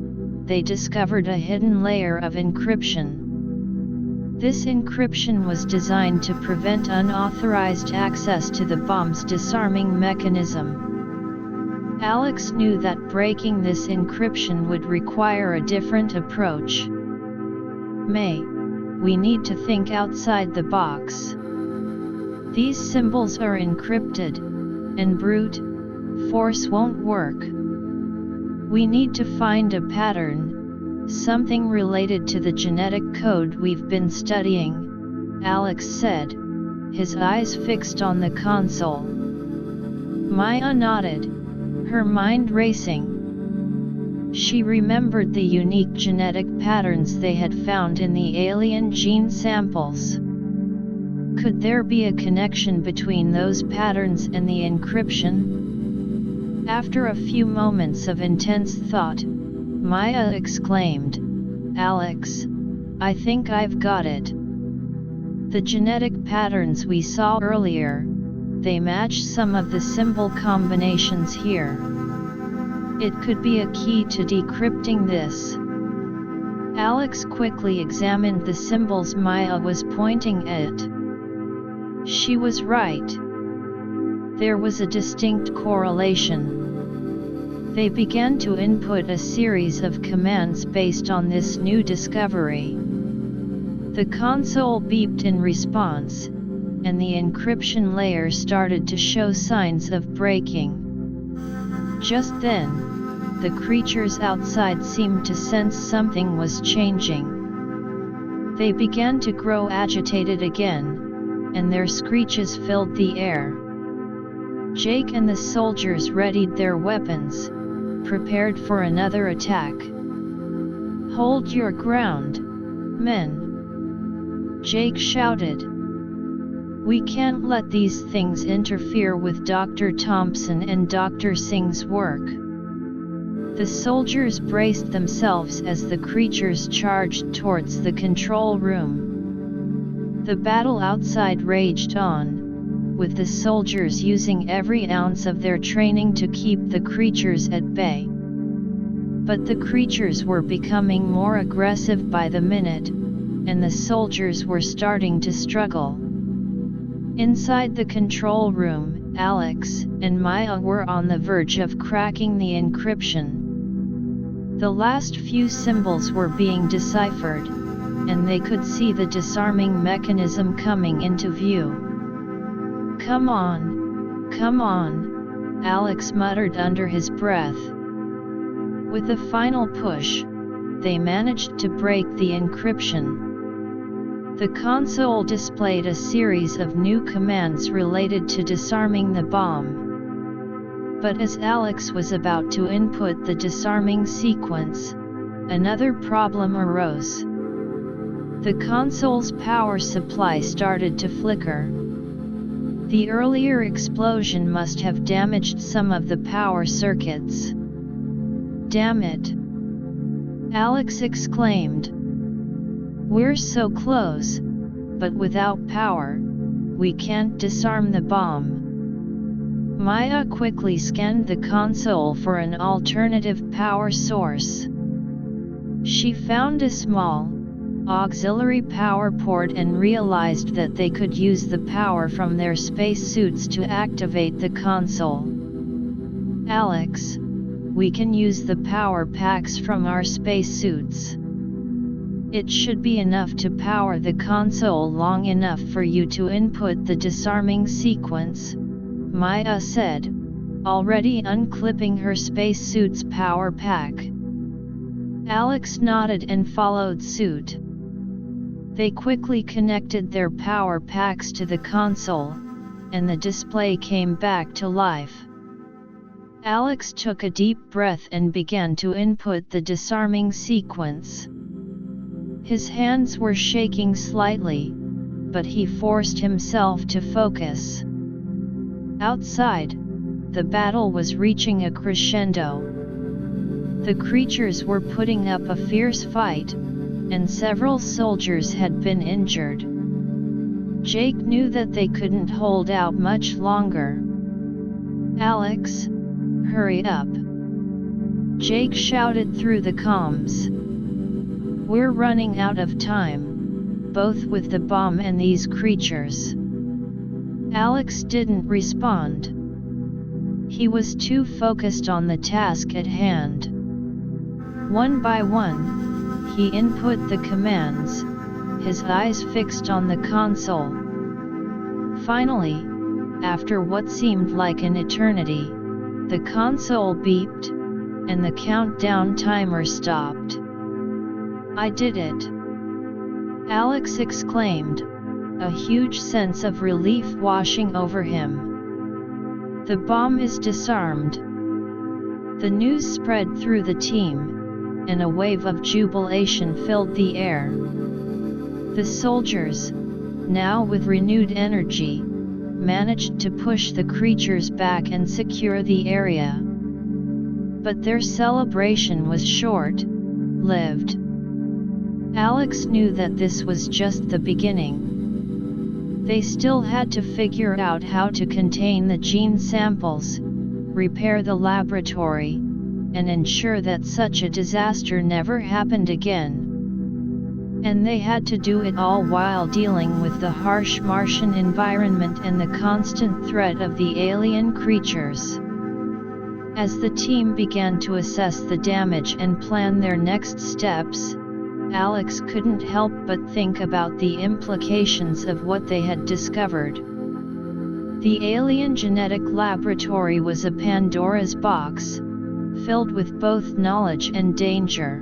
they discovered a hidden layer of encryption. This encryption was designed to prevent unauthorized access to the bomb's disarming mechanism. Alex knew that breaking this encryption would require a different approach. May, we need to think outside the box. These symbols are encrypted, and brute force won't work. We need to find a pattern, something related to the genetic code we've been studying, Alex said, his eyes fixed on the console. Maya nodded, her mind racing. She remembered the unique genetic patterns they had found in the alien gene samples. Could there be a connection between those patterns and the encryption? After a few moments of intense thought, Maya exclaimed, "Alex, I think I've got it. The genetic patterns we saw earlier, they match some of the symbol combinations here. It could be a key to decrypting this." Alex quickly examined the symbols Maya was pointing at. She was right. There was a distinct correlation. They began to input a series of commands based on this new discovery. The console beeped in response, and the encryption layer started to show signs of breaking. Just then, the creatures outside seemed to sense something was changing. They began to grow agitated again, and their screeches filled the air. Jake and the soldiers readied their weapons, prepared for another attack. "Hold your ground, men!" Jake shouted. "We can't let these things interfere with Dr. Thompson and Dr. Singh's work." The soldiers braced themselves as the creatures charged towards the control room. The battle outside raged on, with the soldiers using every ounce of their training to keep the creatures at bay. But the creatures were becoming more aggressive by the minute, and the soldiers were starting to struggle. Inside the control room, Alex and Maya were on the verge of cracking the encryption. The last few symbols were being deciphered, and they could see the disarming mechanism coming into view. "Come on," Alex muttered under his breath. With a final push, they managed to break the encryption. The console displayed a series of new commands related to disarming the bomb. But as Alex was about to input the disarming sequence, another problem arose. The console's power supply started to flicker. The earlier explosion must have damaged some of the power circuits. "Damn it!" Alex exclaimed. "We're so close, but without power, we can't disarm the bomb." Maya quickly scanned the console for an alternative power source. She found a small, auxiliary power port and realized that they could use the power from their spacesuits to activate the console. "Alex, we can use the power packs from our spacesuits. It should be enough to power the console long enough for you to input the disarming sequence," Maya said, already unclipping her spacesuit's power pack. Alex nodded and followed suit. They quickly connected their power packs to the console, and the display came back to life. Alex took a deep breath and began to input the disarming sequence. His hands were shaking slightly, but he forced himself to focus. Outside, the battle was reaching a crescendo. The creatures were putting up a fierce fight, and several soldiers had been injured. Jake knew that they couldn't hold out much longer. "Alex, hurry up!" Jake shouted through the comms. "We're running out of time, both with the bomb and these creatures." Alex didn't respond. He was too focused on the task at hand. One by one, he input the commands, his eyes fixed on the console. Finally, after what seemed like an eternity, the console beeped, and the countdown timer stopped. "I did it!" Alex exclaimed, a huge sense of relief washing over him. "The bomb is disarmed." The news spread through the team, and a wave of jubilation filled the air. The soldiers, now with renewed energy, managed to push the creatures back and secure the area. But their celebration was short-lived. Alex knew that this was just the beginning. They still had to figure out how to contain the gene samples, repair the laboratory, and ensure that such a disaster never happened again. And they had to do it all while dealing with the harsh Martian environment and the constant threat of the alien creatures. As the team began to assess the damage and plan their next steps, Alex couldn't help but think about the implications of what they had discovered. The alien genetic laboratory was a Pandora's box, filled with both knowledge and danger.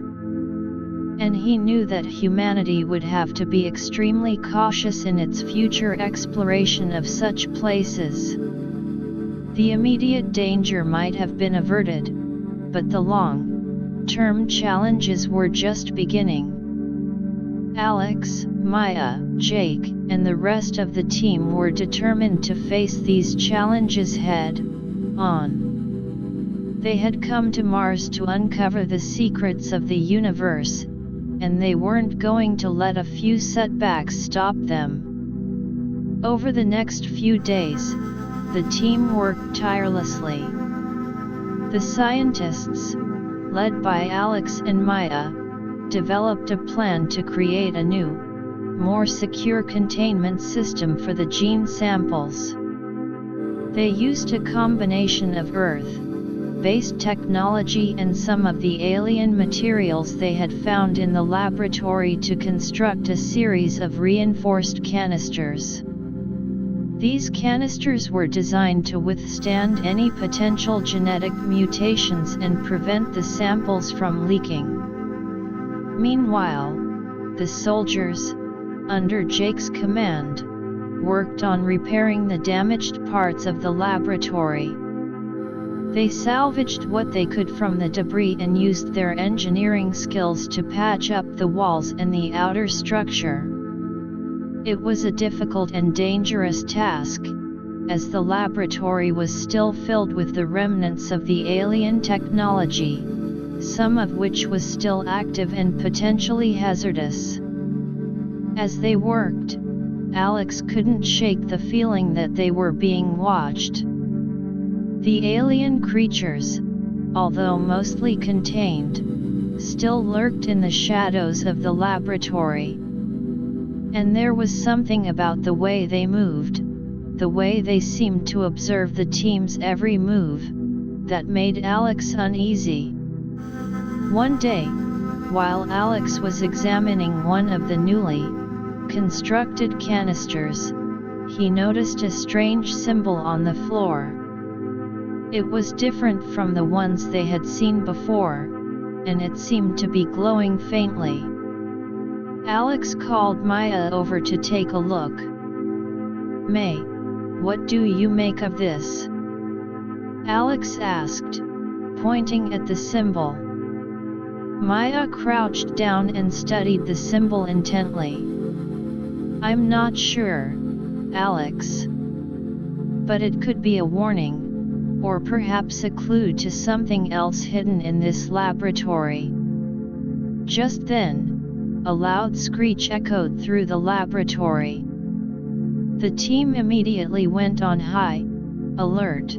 And he knew that humanity would have to be extremely cautious in its future exploration of such places. The immediate danger might have been averted, but the long-term challenges were just beginning. Alex, Maya, Jake, and the rest of the team were determined to face these challenges head-on. They had come to Mars to uncover the secrets of the universe, and they weren't going to let a few setbacks stop them. Over the next few days, the team worked tirelessly. The scientists, led by Alex and Maya, developed a plan to create a new, more secure containment system for the gene samples. They used a combination of Earth-based technology and some of the alien materials they had found in the laboratory to construct a series of reinforced canisters. These canisters were designed to withstand any potential genetic mutations and prevent the samples from leaking. Meanwhile, the soldiers, under Jake's command, worked on repairing the damaged parts of the laboratory. They salvaged what they could from the debris and used their engineering skills to patch up the walls and the outer structure. It was a difficult and dangerous task, as the laboratory was still filled with the remnants of the alien technology, some of which was still active and potentially hazardous. As they worked, Alex couldn't shake the feeling that they were being watched. The alien creatures, although mostly contained, still lurked in the shadows of the laboratory. And there was something about the way they moved, the way they seemed to observe the team's every move, that made Alex uneasy. One day, while Alex was examining one of the newly constructed canisters, he noticed a strange symbol on the floor. It was different from the ones they had seen before, and it seemed to be glowing faintly. Alex called Maya over to take a look. "May, what do you make of this?" Alex asked, pointing at the symbol. Maya crouched down and studied the symbol intently. I'm not sure, Alex. But it could be a warning, or perhaps a clue to something else hidden in this laboratory. Just then, a loud screech echoed through the laboratory. The team immediately went on high alert.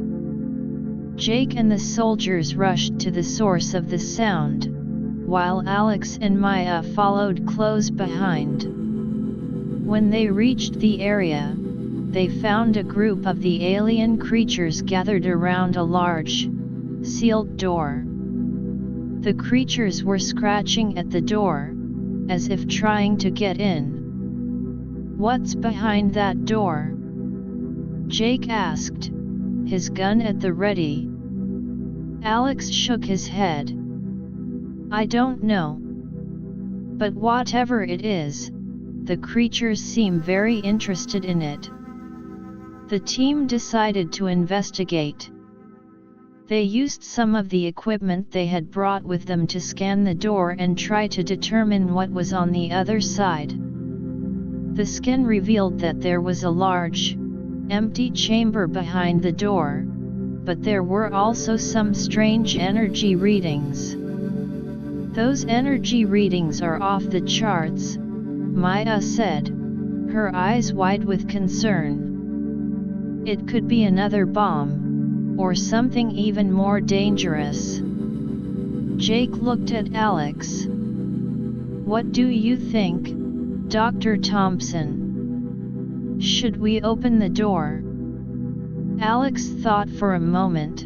Jake and the soldiers rushed to the source of the sound, while Alex and Maya followed close behind. When they reached the area, they found a group of the alien creatures gathered around a large, sealed door. The creatures were scratching at the door, as if trying to get in. "What's behind that door?" Jake asked, his gun at the ready. Alex shook his head. "I don't know. But whatever it is, the creatures seem very interested in it." The team decided to investigate. They used some of the equipment they had brought with them to scan the door and try to determine what was on the other side. The scan revealed that there was a large, empty chamber behind the door, but there were also some strange energy readings. "Those energy readings are off the charts," Maya said, her eyes wide with concern. "It could be another bomb, or something even more dangerous." Jake looked at Alex. "What do you think, Dr. Thompson? Should we open the door?" Alex thought for a moment.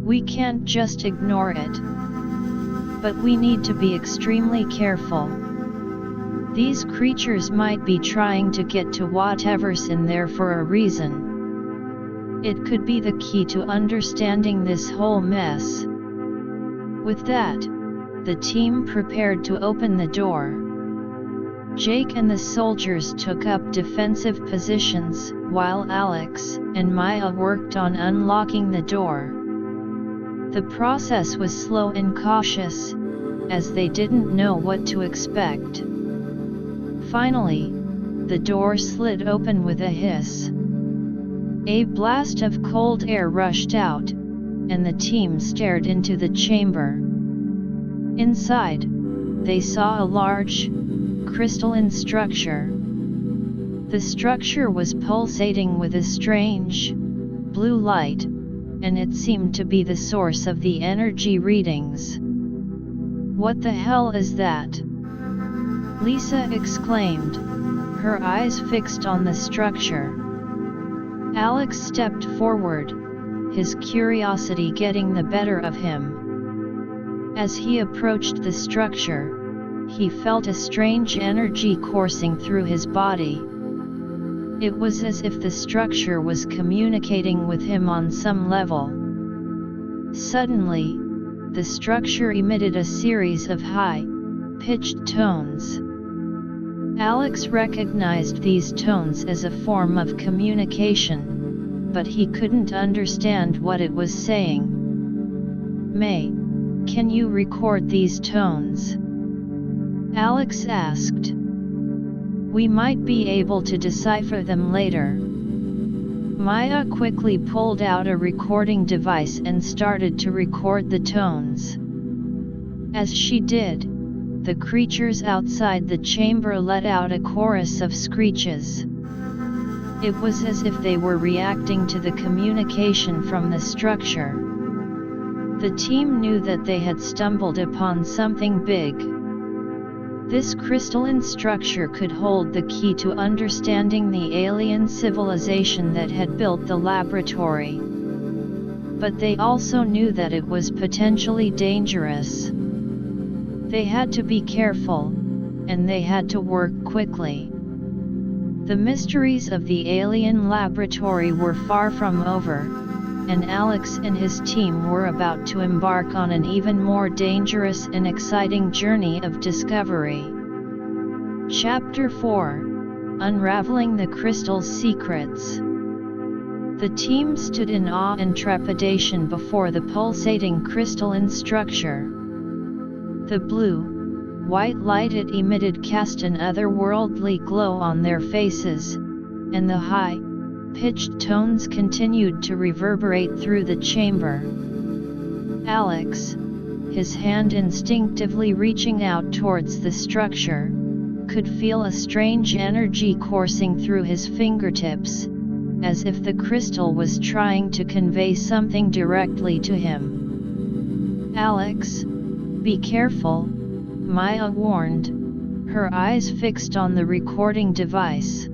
"We can't just ignore it. But we need to be extremely careful. These creatures might be trying to get to whatever's in there for a reason. It could be the key to understanding this whole mess." With that, the team prepared to open the door. Jake and the soldiers took up defensive positions, while Alex and Maya worked on unlocking the door. The process was slow and cautious, as they didn't know what to expect. Finally, the door slid open with a hiss. A blast of cold air rushed out, and the team stared into the chamber. Inside, they saw a large, crystalline structure. The structure was pulsating with a strange, blue light, and it seemed to be the source of the energy readings. "What the hell is that?" Lisa exclaimed, her eyes fixed on the structure. Alex stepped forward, his curiosity getting the better of him. As he approached the structure, he felt a strange energy coursing through his body. It was as if the structure was communicating with him on some level. Suddenly, the structure emitted a series of high-pitched tones. Alex recognized these tones as a form of communication, but he couldn't understand what it was saying. "May, can you record these tones?" Alex asked. "We might be able to decipher them later." Maya quickly pulled out a recording device and started to record the tones. As she did, the creatures outside the chamber let out a chorus of screeches. It was as if they were reacting to the communication from the structure. The team knew that they had stumbled upon something big. This crystalline structure could hold the key to understanding the alien civilization that had built the laboratory. But they also knew that it was potentially dangerous. They had to be careful, and they had to work quickly. The mysteries of the alien laboratory were far from over, and Alex and his team were about to embark on an even more dangerous and exciting journey of discovery. Chapter 4: Unraveling the Crystal's Secrets. The team stood in awe and trepidation before the pulsating crystalline structure. The blue, white light it emitted cast an otherworldly glow on their faces, and the high-pitched tones continued to reverberate through the chamber. Alex, his hand instinctively reaching out towards the structure, could feel a strange energy coursing through his fingertips, as if the crystal was trying to convey something directly to him. "Alex, be careful," Maya warned, her eyes fixed on the recording device.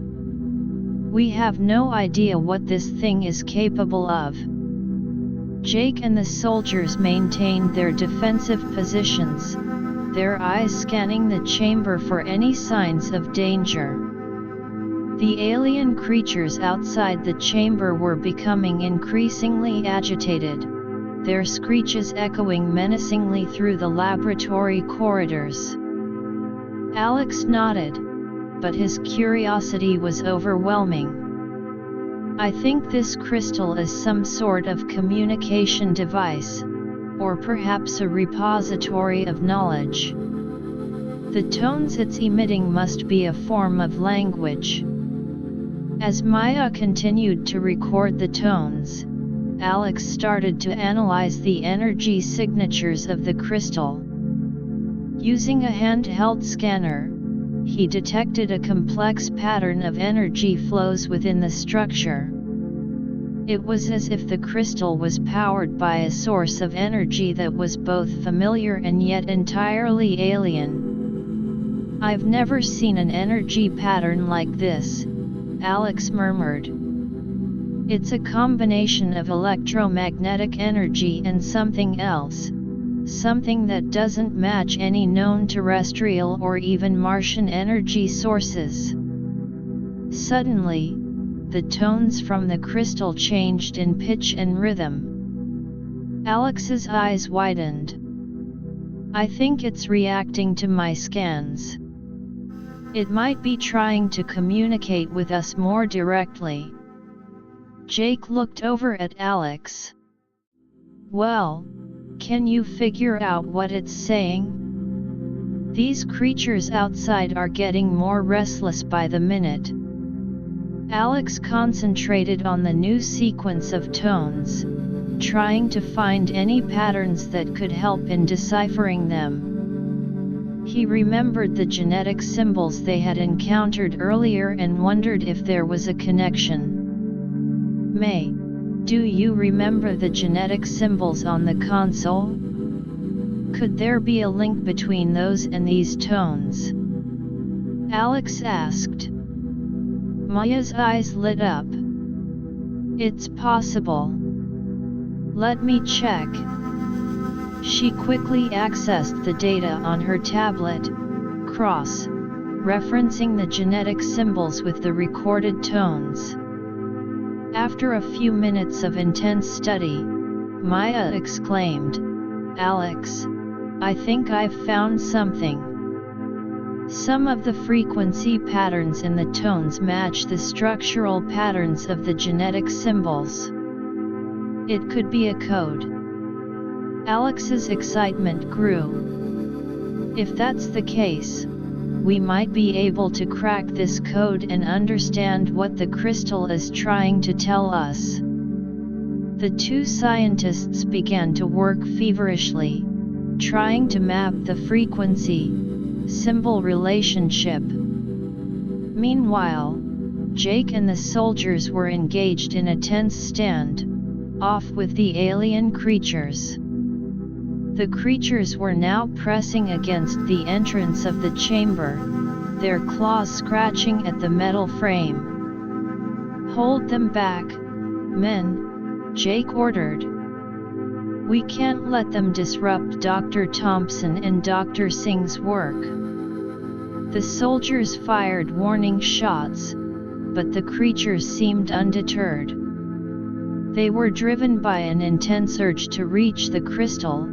"We have no idea what this thing is capable of." Jake and the soldiers maintained their defensive positions, their eyes scanning the chamber for any signs of danger. The alien creatures outside the chamber were becoming increasingly agitated, their screeches echoing menacingly through the laboratory corridors. Alex nodded, but his curiosity was overwhelming. "I think this crystal is some sort of communication device, or perhaps a repository of knowledge. The tones it's emitting must be a form of language." As Maya continued to record the tones, Alex started to analyze the energy signatures of the crystal. Using a handheld scanner, he detected a complex pattern of energy flows within the structure. It was as if the crystal was powered by a source of energy that was both familiar and yet entirely alien. "I've never seen an energy pattern like this," Alex murmured. "It's a combination of electromagnetic energy and something else, something that doesn't match any known terrestrial or even Martian energy sources." Suddenly, the tones from the crystal changed in pitch and rhythm. Alex's eyes widened. "I think it's reacting to my scans. It might be trying to communicate with us more directly." Jake looked over at Alex. "Well, can you figure out what it's saying? These creatures outside are getting more restless by the minute." Alex concentrated on the new sequence of tones, trying to find any patterns that could help in deciphering them. He remembered the genetic symbols they had encountered earlier and wondered if there was a connection. "May, do you remember the genetic symbols on the console? Could there be a link between those and these tones?" Alex asked. Maya's eyes lit up. "It's possible. Let me check." She quickly accessed the data on her tablet, cross-referencing the genetic symbols with the recorded tones. After a few minutes of intense study, Maya exclaimed, "Alex, I think I've found something. Some of the frequency patterns in the tones match the structural patterns of the genetic symbols. It could be a code." Alex's excitement grew. "If that's the case, we might be able to crack this code and understand what the crystal is trying to tell us." The two scientists began to work feverishly, trying to map the frequency-symbol relationship. Meanwhile, Jake and the soldiers were engaged in a tense stand-off with the alien creatures. The creatures were now pressing against the entrance of the chamber, their claws scratching at the metal frame. "Hold them back, men," Jake ordered. "We can't let them disrupt Dr. Thompson and Dr. Singh's work." The soldiers fired warning shots, but the creatures seemed undeterred. They were driven by an intense urge to reach the crystal,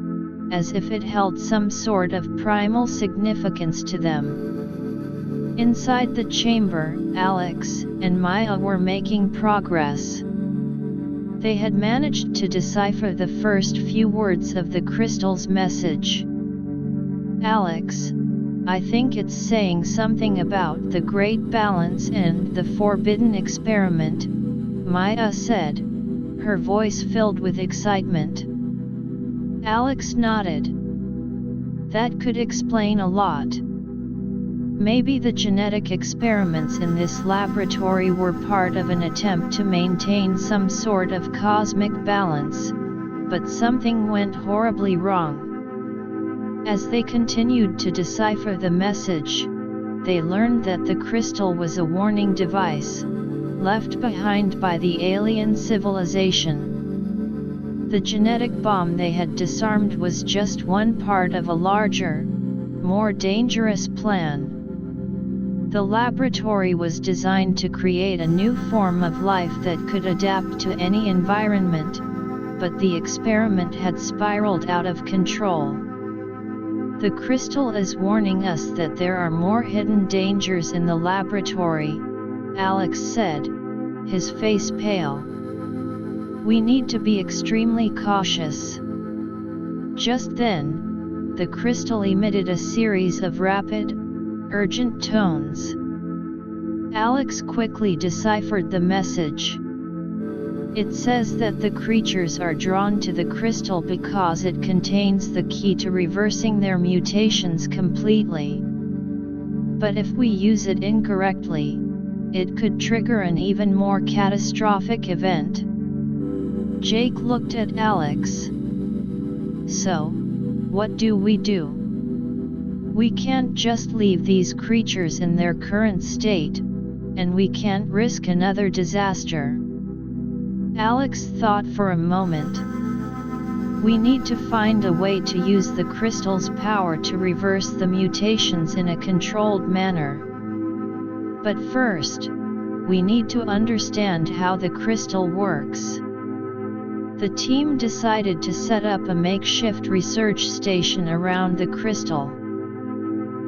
as if it held some sort of primal significance to them. Inside the chamber, Alex and Maya were making progress. They had managed to decipher the first few words of the crystal's message. "Alex, I think it's saying something about the great balance and the forbidden experiment, Maya said, her voice filled with excitement. Alex nodded. That could explain a lot. Maybe the genetic experiments in this laboratory were part of an attempt to maintain some sort of cosmic balance, but something went horribly wrong. As they continued to decipher the message, they learned that the crystal was a warning device, left behind by the alien civilization. The genetic bomb they had disarmed was just one part of a larger, more dangerous plan. The laboratory was designed to create a new form of life that could adapt to any environment, but the experiment had spiraled out of control. The crystal is warning us that there are more hidden dangers in the laboratory, Alex said, his face pale. We need to be extremely cautious. Just then, the crystal emitted a series of rapid, urgent tones. Alex quickly deciphered the message. It says that the creatures are drawn to the crystal because it contains the key to reversing their mutations completely. But if we use it incorrectly, it could trigger an even more catastrophic event. Jake looked at Alex. So, what do? We can't just leave these creatures in their current state, and we can't risk another disaster. Alex thought for a moment. We need to find a way to use the crystal's power to reverse the mutations in a controlled manner. But first, we need to understand how the crystal works. The team decided to set up a makeshift research station around the crystal.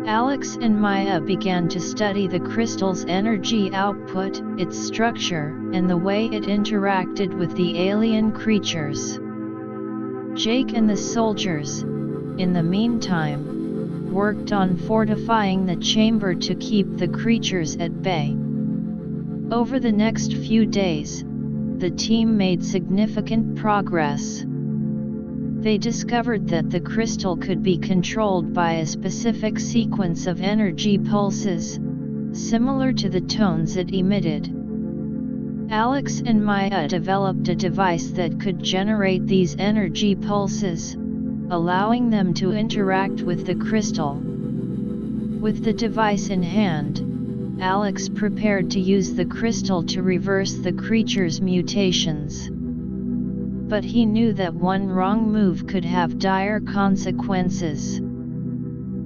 Alex and Maya began to study the crystal's energy output, its structure, and the way it interacted with the alien creatures. Jake and the soldiers, in the meantime, worked on fortifying the chamber to keep the creatures at bay. Over the next few days, the team made significant progress. They discovered that the crystal could be controlled by a specific sequence of energy pulses, similar to the tones it emitted. Alex and Maya developed a device that could generate these energy pulses, allowing them to interact with the crystal. With the device in hand, Alex prepared to use the crystal to reverse the creature's mutations. But he knew that one wrong move could have dire consequences.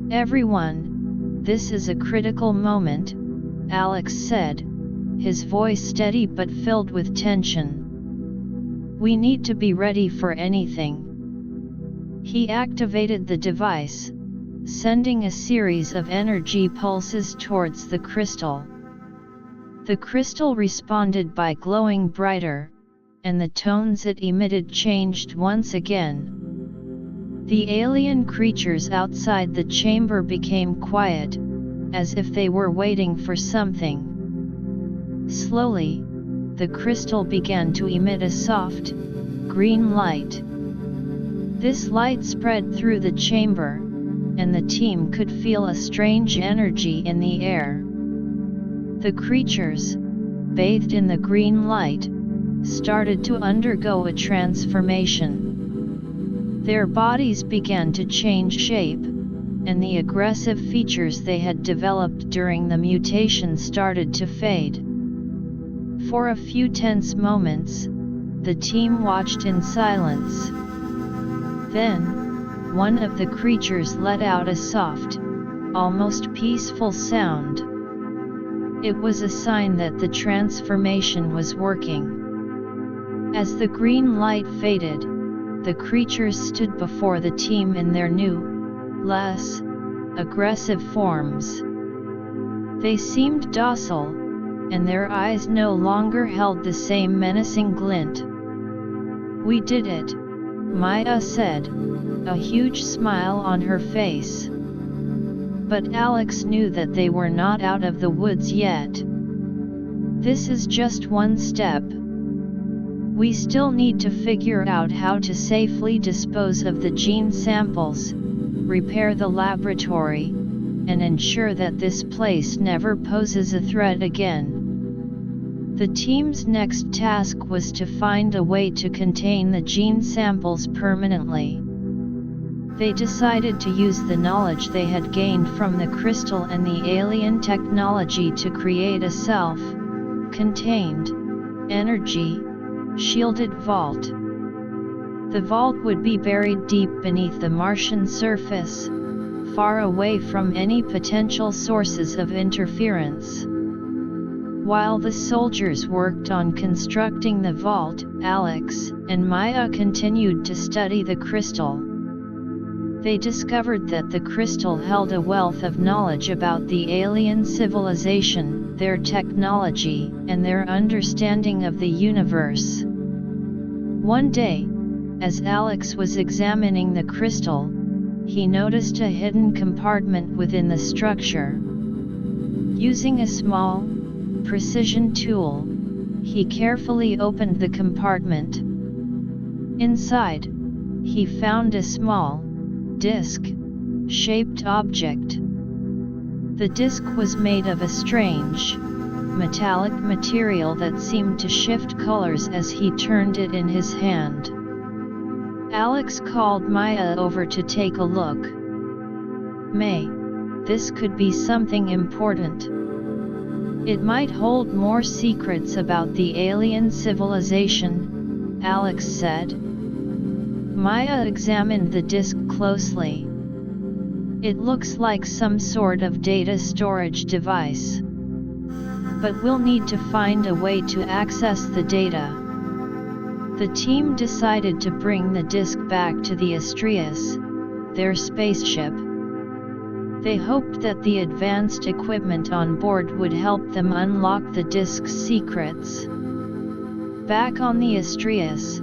Everyone, this is a critical moment, Alex said, his voice steady but filled with tension. We need to be ready for anything. He activated the device, sending a series of energy pulses towards the crystal. The crystal responded by glowing brighter, and the tones it emitted changed once again. The alien creatures outside the chamber became quiet, as if they were waiting for something. Slowly, the crystal began to emit a soft, green light. This light spread through the chamber, and the team could feel a strange energy in the air. The creatures, bathed in the green light, started to undergo a transformation. Their bodies began to change shape, and the aggressive features they had developed during the mutation started to fade. For a few tense moments, the team watched in silence. Then, one of the creatures let out a soft, almost peaceful sound. It was a sign that the transformation was working. As the green light faded, the creatures stood before the team in their new, less aggressive forms. They seemed docile, and their eyes no longer held the same menacing glint. We did it, Maya said, a huge smile on her face. But Alex knew that they were not out of the woods yet. This is just one step. We still need to figure out how to safely dispose of the gene samples, repair the laboratory, and ensure that this place never poses a threat again. The team's next task was to find a way to contain the gene samples permanently. They decided to use the knowledge they had gained from the crystal and the alien technology to create a self-contained, energy-shielded vault. The vault would be buried deep beneath the Martian surface, far away from any potential sources of interference. While the soldiers worked on constructing the vault, Alex and Maya continued to study the crystal. They discovered that the crystal held a wealth of knowledge about the alien civilization, their technology, and their understanding of the universe. One day, as Alex was examining the crystal, he noticed a hidden compartment within the structure. Using a small, precision tool, he carefully opened the compartment. Inside, he found a small, disc-shaped object. The disc was made of a strange, metallic material that seemed to shift colors as he turned it in his hand. Alex called Maya over to take a look. "May, this could be something important. It might hold more secrets about the alien civilization," Alex said. Maya examined the disc closely. "It looks like some sort of data storage device. But we'll need to find a way to access the data." The team decided to bring the disc back to the Astrius, their spaceship. They hoped that the advanced equipment on board would help them unlock the disc's secrets. Back on the Astrius,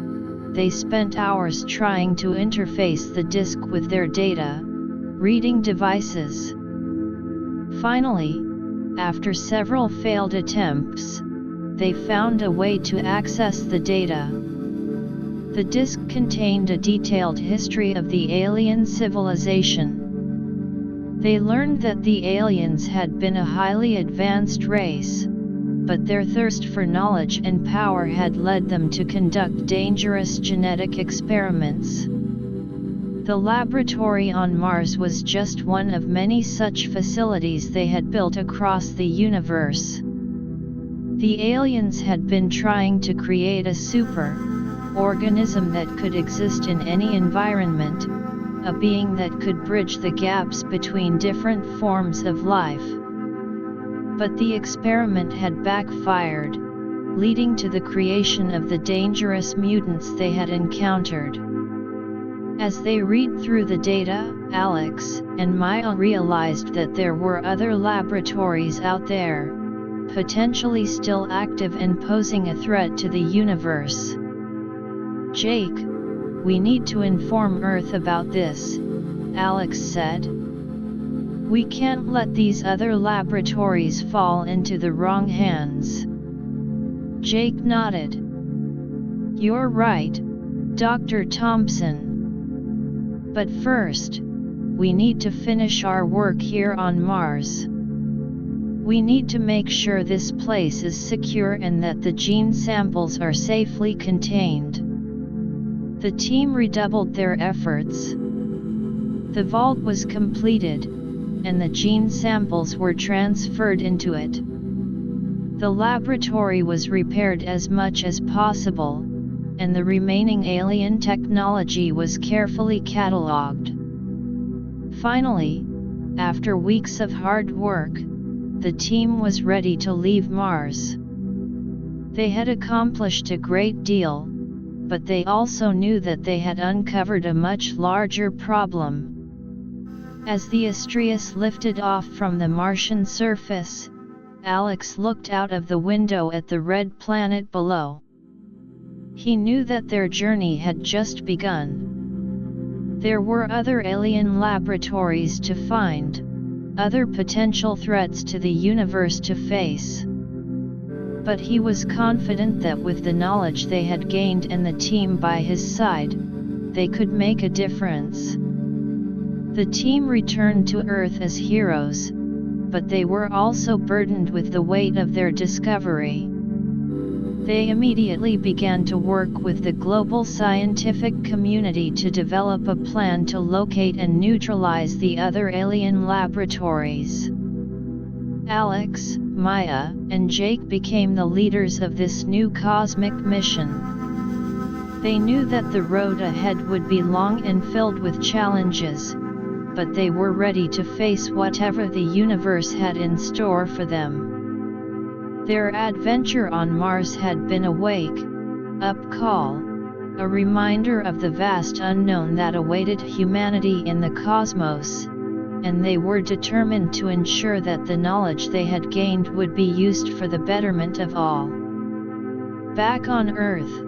they spent hours trying to interface the disc with their data, reading devices. Finally, after several failed attempts, they found a way to access the data. The disc contained a detailed history of the alien civilization. They learned that the aliens had been a highly advanced race, but their thirst for knowledge and power had led them to conduct dangerous genetic experiments. The laboratory on Mars was just one of many such facilities they had built across the universe. The aliens had been trying to create a super-organism that could exist in any environment, a being that could bridge the gaps between different forms of life. But the experiment had backfired, leading to the creation of the dangerous mutants they had encountered. As they read through the data, Alex and Maya realized that there were other laboratories out there, potentially still active and posing a threat to the universe. "Jake, we need to inform Earth about this," Alex said. "We can't let these other laboratories fall into the wrong hands." Jake nodded. "You're right, Dr. Thompson. But first, we need to finish our work here on Mars. We need to make sure this place is secure and that the gene samples are safely contained." The team redoubled their efforts. The vault was completed, and the gene samples were transferred into it. The laboratory was repaired as much as possible, and the remaining alien technology was carefully catalogued. Finally, after weeks of hard work, the team was ready to leave Mars. They had accomplished a great deal, but they also knew that they had uncovered a much larger problem. As the Astrius lifted off from the Martian surface, Alex looked out of the window at the red planet below. He knew that their journey had just begun. There were other alien laboratories to find, other potential threats to the universe to face. But he was confident that with the knowledge they had gained and the team by his side, they could make a difference. The team returned to Earth as heroes, but they were also burdened with the weight of their discovery. They immediately began to work with the global scientific community to develop a plan to locate and neutralize the other alien laboratories. Alex, Maya, and Jake became the leaders of this new cosmic mission. They knew that the road ahead would be long and filled with challenges, but they were ready to face whatever the universe had in store for them. Their adventure on Mars had been a wake-up call, a reminder of the vast unknown that awaited humanity in the cosmos, and they were determined to ensure that the knowledge they had gained would be used for the betterment of all. Back on Earth,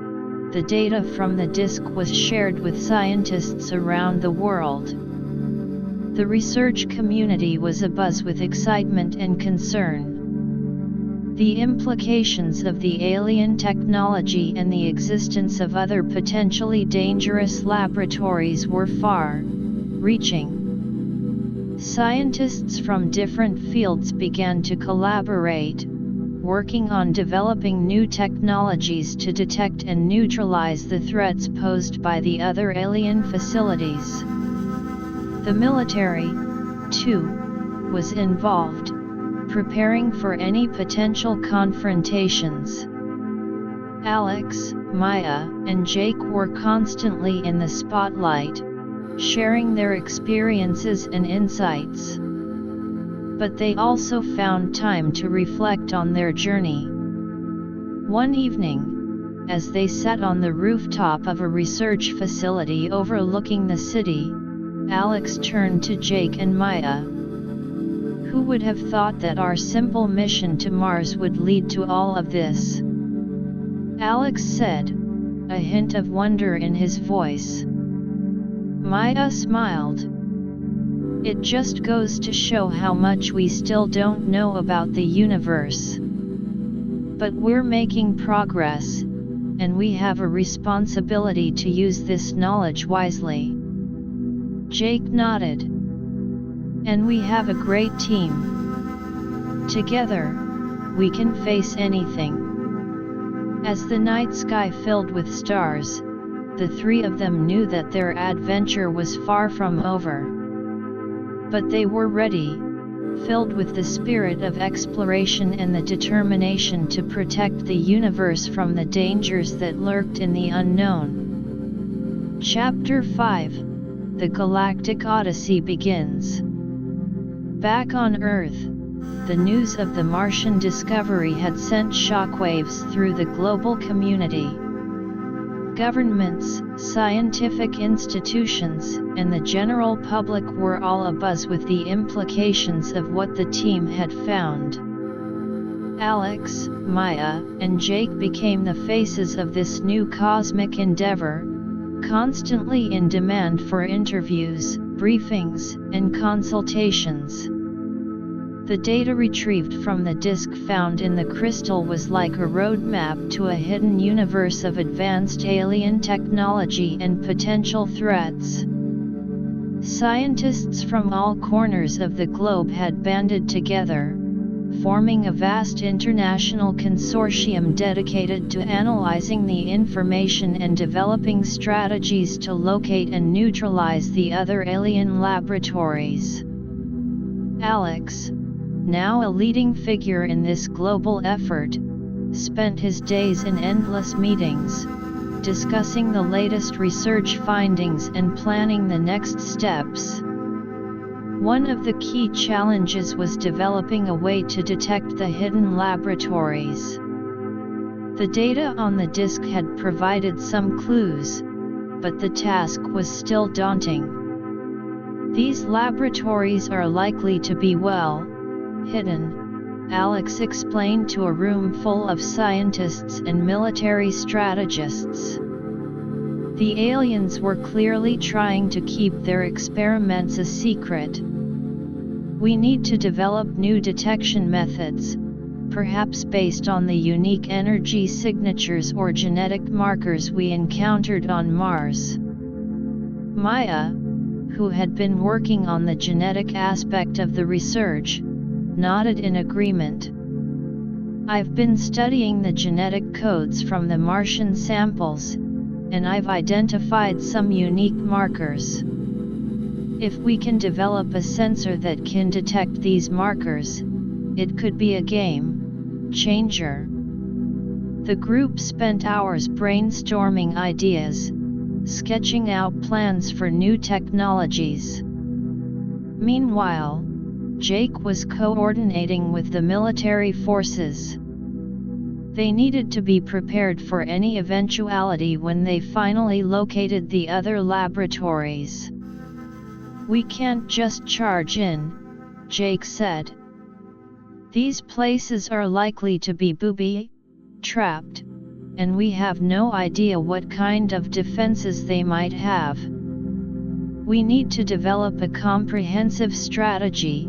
the data from the disk was shared with scientists around the world. The research community was abuzz with excitement and concern. The implications of the alien technology and the existence of other potentially dangerous laboratories were far-reaching. Scientists from different fields began to collaborate, working on developing new technologies to detect and neutralize the threats posed by the other alien facilities. The military, too, was involved, preparing for any potential confrontations. Alex, Maya, and Jake were constantly in the spotlight, sharing their experiences and insights. But they also found time to reflect on their journey. One evening, as they sat on the rooftop of a research facility overlooking the city, Alex turned to Jake and Maya. Who would have thought that our simple mission to Mars would lead to all of this? Alex said, a hint of wonder in his voice. Maya smiled. It just goes to show how much we still don't know about the universe. But we're making progress, and we have a responsibility to use this knowledge wisely. Jake nodded. And we have a great team. Together, we can face anything. As the night sky filled with stars, the three of them knew that their adventure was far from over. But they were ready, filled with the spirit of exploration and the determination to protect the universe from the dangers that lurked in the unknown. Chapter 5: The Galactic Odyssey begins. Back on Earth, the news of the Martian discovery had sent shockwaves through the global community. Governments, scientific institutions, and the general public were all abuzz with the implications of what the team had found. Alex, Maya, and Jake became the faces of this new cosmic endeavor, constantly in demand for interviews, briefings, and consultations. The data retrieved from the disk found in the crystal was like a roadmap to a hidden universe of advanced alien technology and potential threats. Scientists from all corners of the globe had banded together, forming a vast international consortium dedicated to analyzing the information and developing strategies to locate and neutralize the other alien laboratories. Alex, now a leading figure in this global effort, spent his days in endless meetings, discussing the latest research findings and planning the next steps. One of the key challenges was developing a way to detect the hidden laboratories. The data on the disk had provided some clues, but the task was still daunting. These laboratories are likely to be hidden, Alex explained to a room full of scientists and military strategists. The aliens were clearly trying to keep their experiments a secret. We need to develop new detection methods, perhaps based on the unique energy signatures or genetic markers we encountered on Mars. Maya, who had been working on the genetic aspect of the research, nodded in agreement. I've been studying the genetic codes from the Martian samples, and I've identified some unique markers. If we can develop a sensor that can detect these markers, it could be a game changer. The group spent hours brainstorming ideas, sketching out plans for new technologies. Meanwhile, Jake was coordinating with the military forces. They needed to be prepared for any eventuality when they finally located the other laboratories. "We can't just charge in," Jake said. "These places are likely to be booby-trapped, and we have no idea what kind of defenses they might have. We need to develop a comprehensive strategy,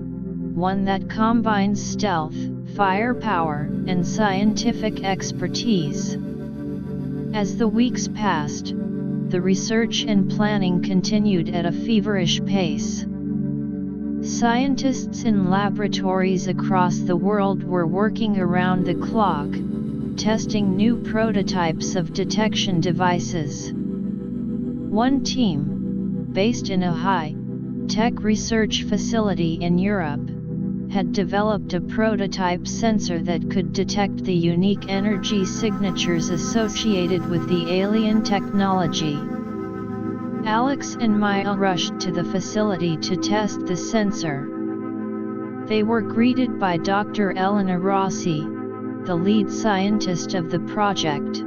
one that combines stealth, firepower, and scientific expertise." As the weeks passed, the research and planning continued at a feverish pace. Scientists in laboratories across the world were working around the clock, testing new prototypes of detection devices. One team, based in a high-tech research facility in Europe, had developed a prototype sensor that could detect the unique energy signatures associated with the alien technology. Alex and Maya rushed to the facility to test the sensor. They were greeted by Dr. Elena Rossi, the lead scientist of the project.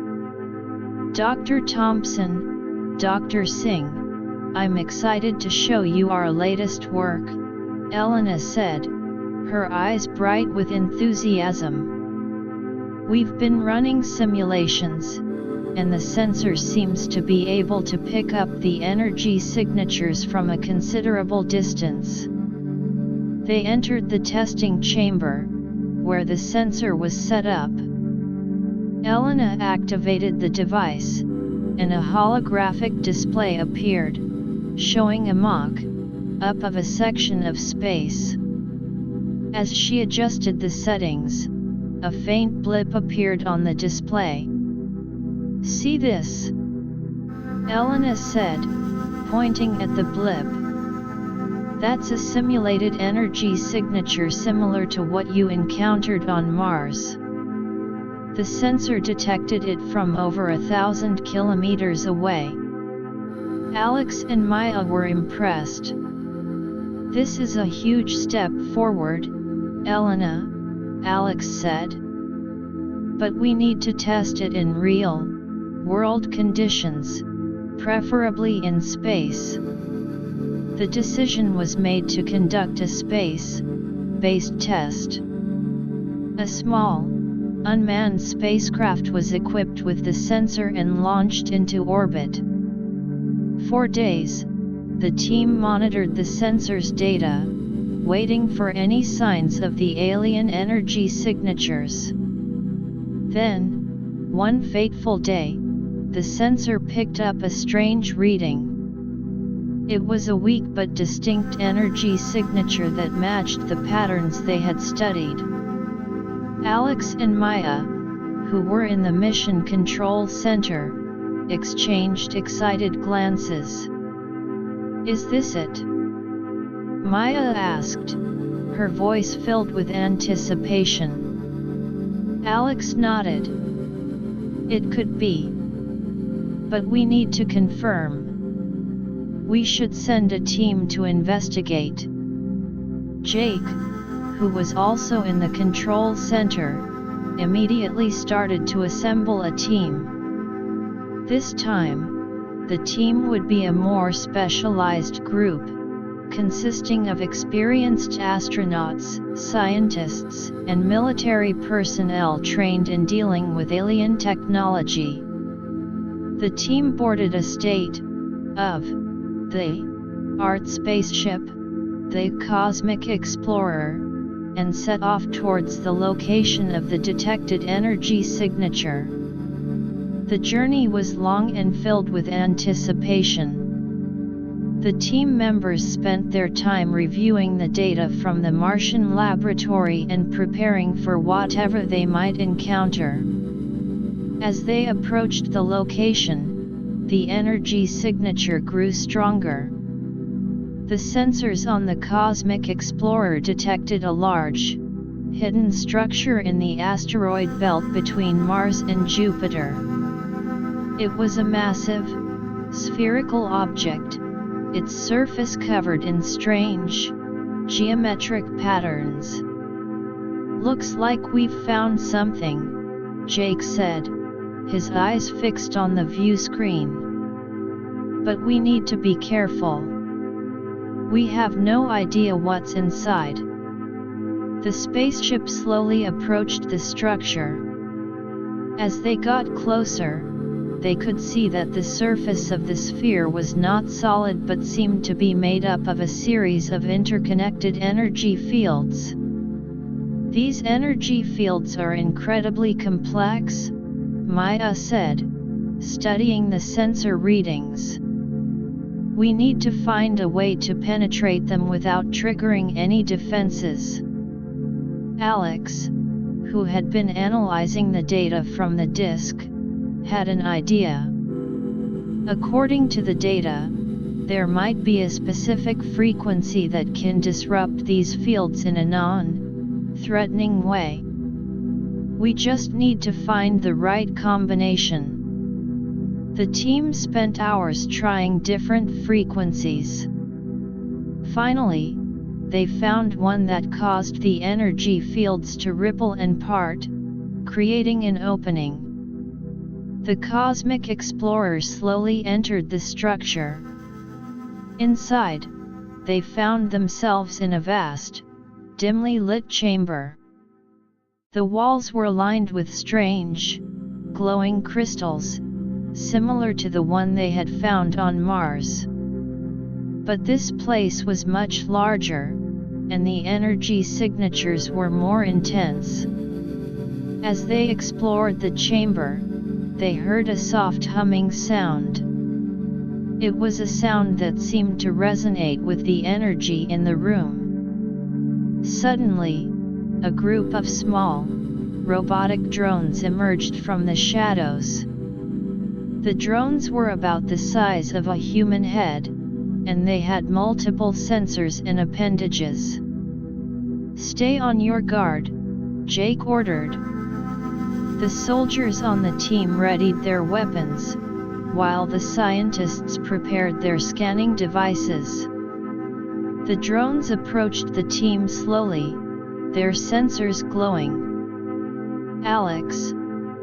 "Dr. Thompson, Dr. Singh, I'm excited to show you our latest work," Elena said, her eyes bright with enthusiasm. "We've been running simulations, and the sensor seems to be able to pick up the energy signatures from a considerable distance." They entered the testing chamber, where the sensor was set up. Elena activated the device, and a holographic display appeared, showing a mock-up of a section of space. As she adjusted the settings, a faint blip appeared on the display. "See this?" Elena said, pointing at the blip. "That's a simulated energy signature similar to what you encountered on Mars. The sensor detected it from over 1,000 kilometers away." Alex and Maya were impressed. "This is a huge step forward, Elena," Alex said. "But we need to test it in real-world conditions, preferably in space." The decision was made to conduct a space-based test. A small, unmanned spacecraft was equipped with the sensor and launched into orbit. For days, the team monitored the sensor's data, waiting for any signs of the alien energy signatures. Then, one fateful day, the sensor picked up a strange reading. It was a weak but distinct energy signature that matched the patterns they had studied. Alex and Maya, who were in the Mission Control Center, exchanged excited glances. "Is this it?" Maya asked, her voice filled with anticipation. Alex nodded. "It could be. But we need to confirm. We should send a team to investigate." Jake, who was also in the control center, immediately started to assemble a team. This time, the team would be a more specialized group, consisting of experienced astronauts, scientists, and military personnel trained in dealing with alien technology. The team boarded a state-of-the-art spaceship, the cosmic explorer, and set off towards the location of the detected energy signature. The journey was long and filled with anticipation. The team members spent their time reviewing the data from the Martian laboratory and preparing for whatever they might encounter. As they approached the location, the energy signature grew stronger. The sensors on the Cosmic Explorer detected a large, hidden structure in the asteroid belt between Mars and Jupiter. It was a massive, spherical object, its surface covered in strange, geometric patterns. "Looks like we've found something," Jake said, his eyes fixed on the view screen. "But we need to be careful. We have no idea what's inside." The spaceship slowly approached the structure. As they got closer, they could see that the surface of the sphere was not solid but seemed to be made up of a series of interconnected energy fields. "These energy fields are incredibly complex," Maya said, studying the sensor readings. "We need to find a way to penetrate them without triggering any defenses." Alex, who had been analyzing the data from the disk, had an idea. According to the data, there might be a specific frequency that can disrupt these fields in a non-threatening way. "We just need to find the right combination." The team spent hours trying different frequencies. Finally, they found one that caused the energy fields to ripple and part, creating an opening. The Cosmic Explorer slowly entered the structure. Inside, they found themselves in a vast, dimly lit chamber. The walls were lined with strange, glowing crystals, similar to the one they had found on Mars. But this place was much larger, and the energy signatures were more intense. As they explored the chamber, they heard a soft humming sound. It was a sound that seemed to resonate with the energy in the room. Suddenly, a group of small, robotic drones emerged from the shadows. The drones were about the size of a human head, and they had multiple sensors and appendages. "Stay on your guard," Jake ordered. The soldiers on the team readied their weapons, while the scientists prepared their scanning devices. The drones approached the team slowly, their sensors glowing. Alex,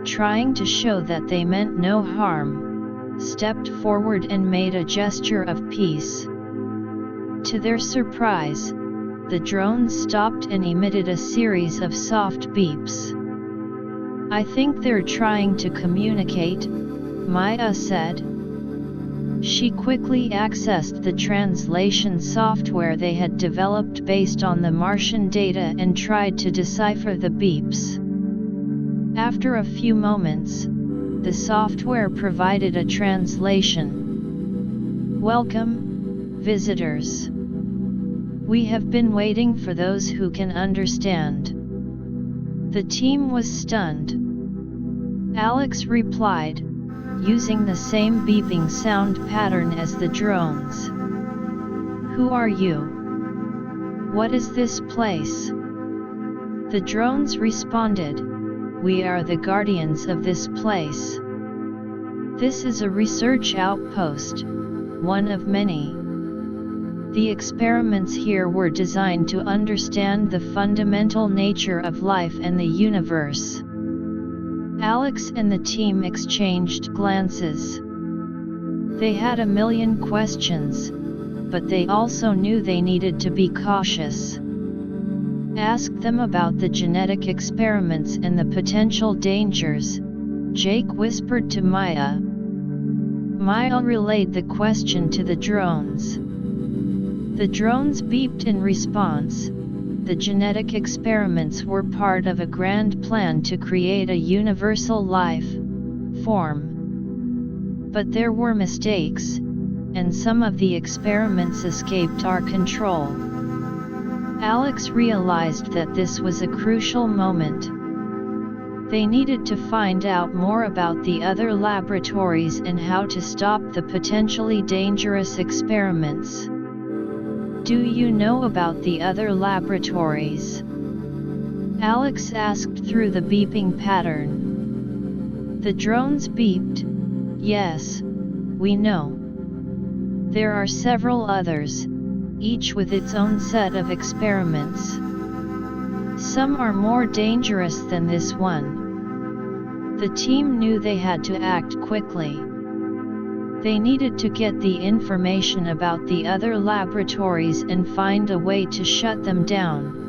trying to show that they meant no harm, stepped forward and made a gesture of peace. To their surprise, the drones stopped and emitted a series of soft beeps. "I think they're trying to communicate," Maya said. She quickly accessed the translation software they had developed based on the Martian data and tried to decipher the beeps. After a few moments, the software provided a translation. "Welcome, visitors. We have been waiting for those who can understand." The team was stunned. Alex replied, using the same beeping sound pattern as the drones. "Who are you? What is this place?" The drones responded, "We are the guardians of this place. This is a research outpost, one of many. The experiments here were designed to understand the fundamental nature of life and the universe." Alex and the team exchanged glances. They had a million questions, but they also knew they needed to be cautious. "Ask them about the genetic experiments and the potential dangers," Jake whispered to Maya. Maya relayed the question to the drones. The drones beeped in response. The genetic experiments were part of a grand plan to create a universal life form. But there were mistakes, and some of the experiments escaped our control. Alex realized that this was a crucial moment. They needed to find out more about the other laboratories and how to stop the potentially dangerous experiments. Do you know about the other laboratories? Alex asked through the beeping pattern. The drones beeped. Yes, we know. There are several others, each with its own set of experiments. Some are more dangerous than this one. The team knew they had to act quickly. They needed to get the information about the other laboratories and find a way to shut them down.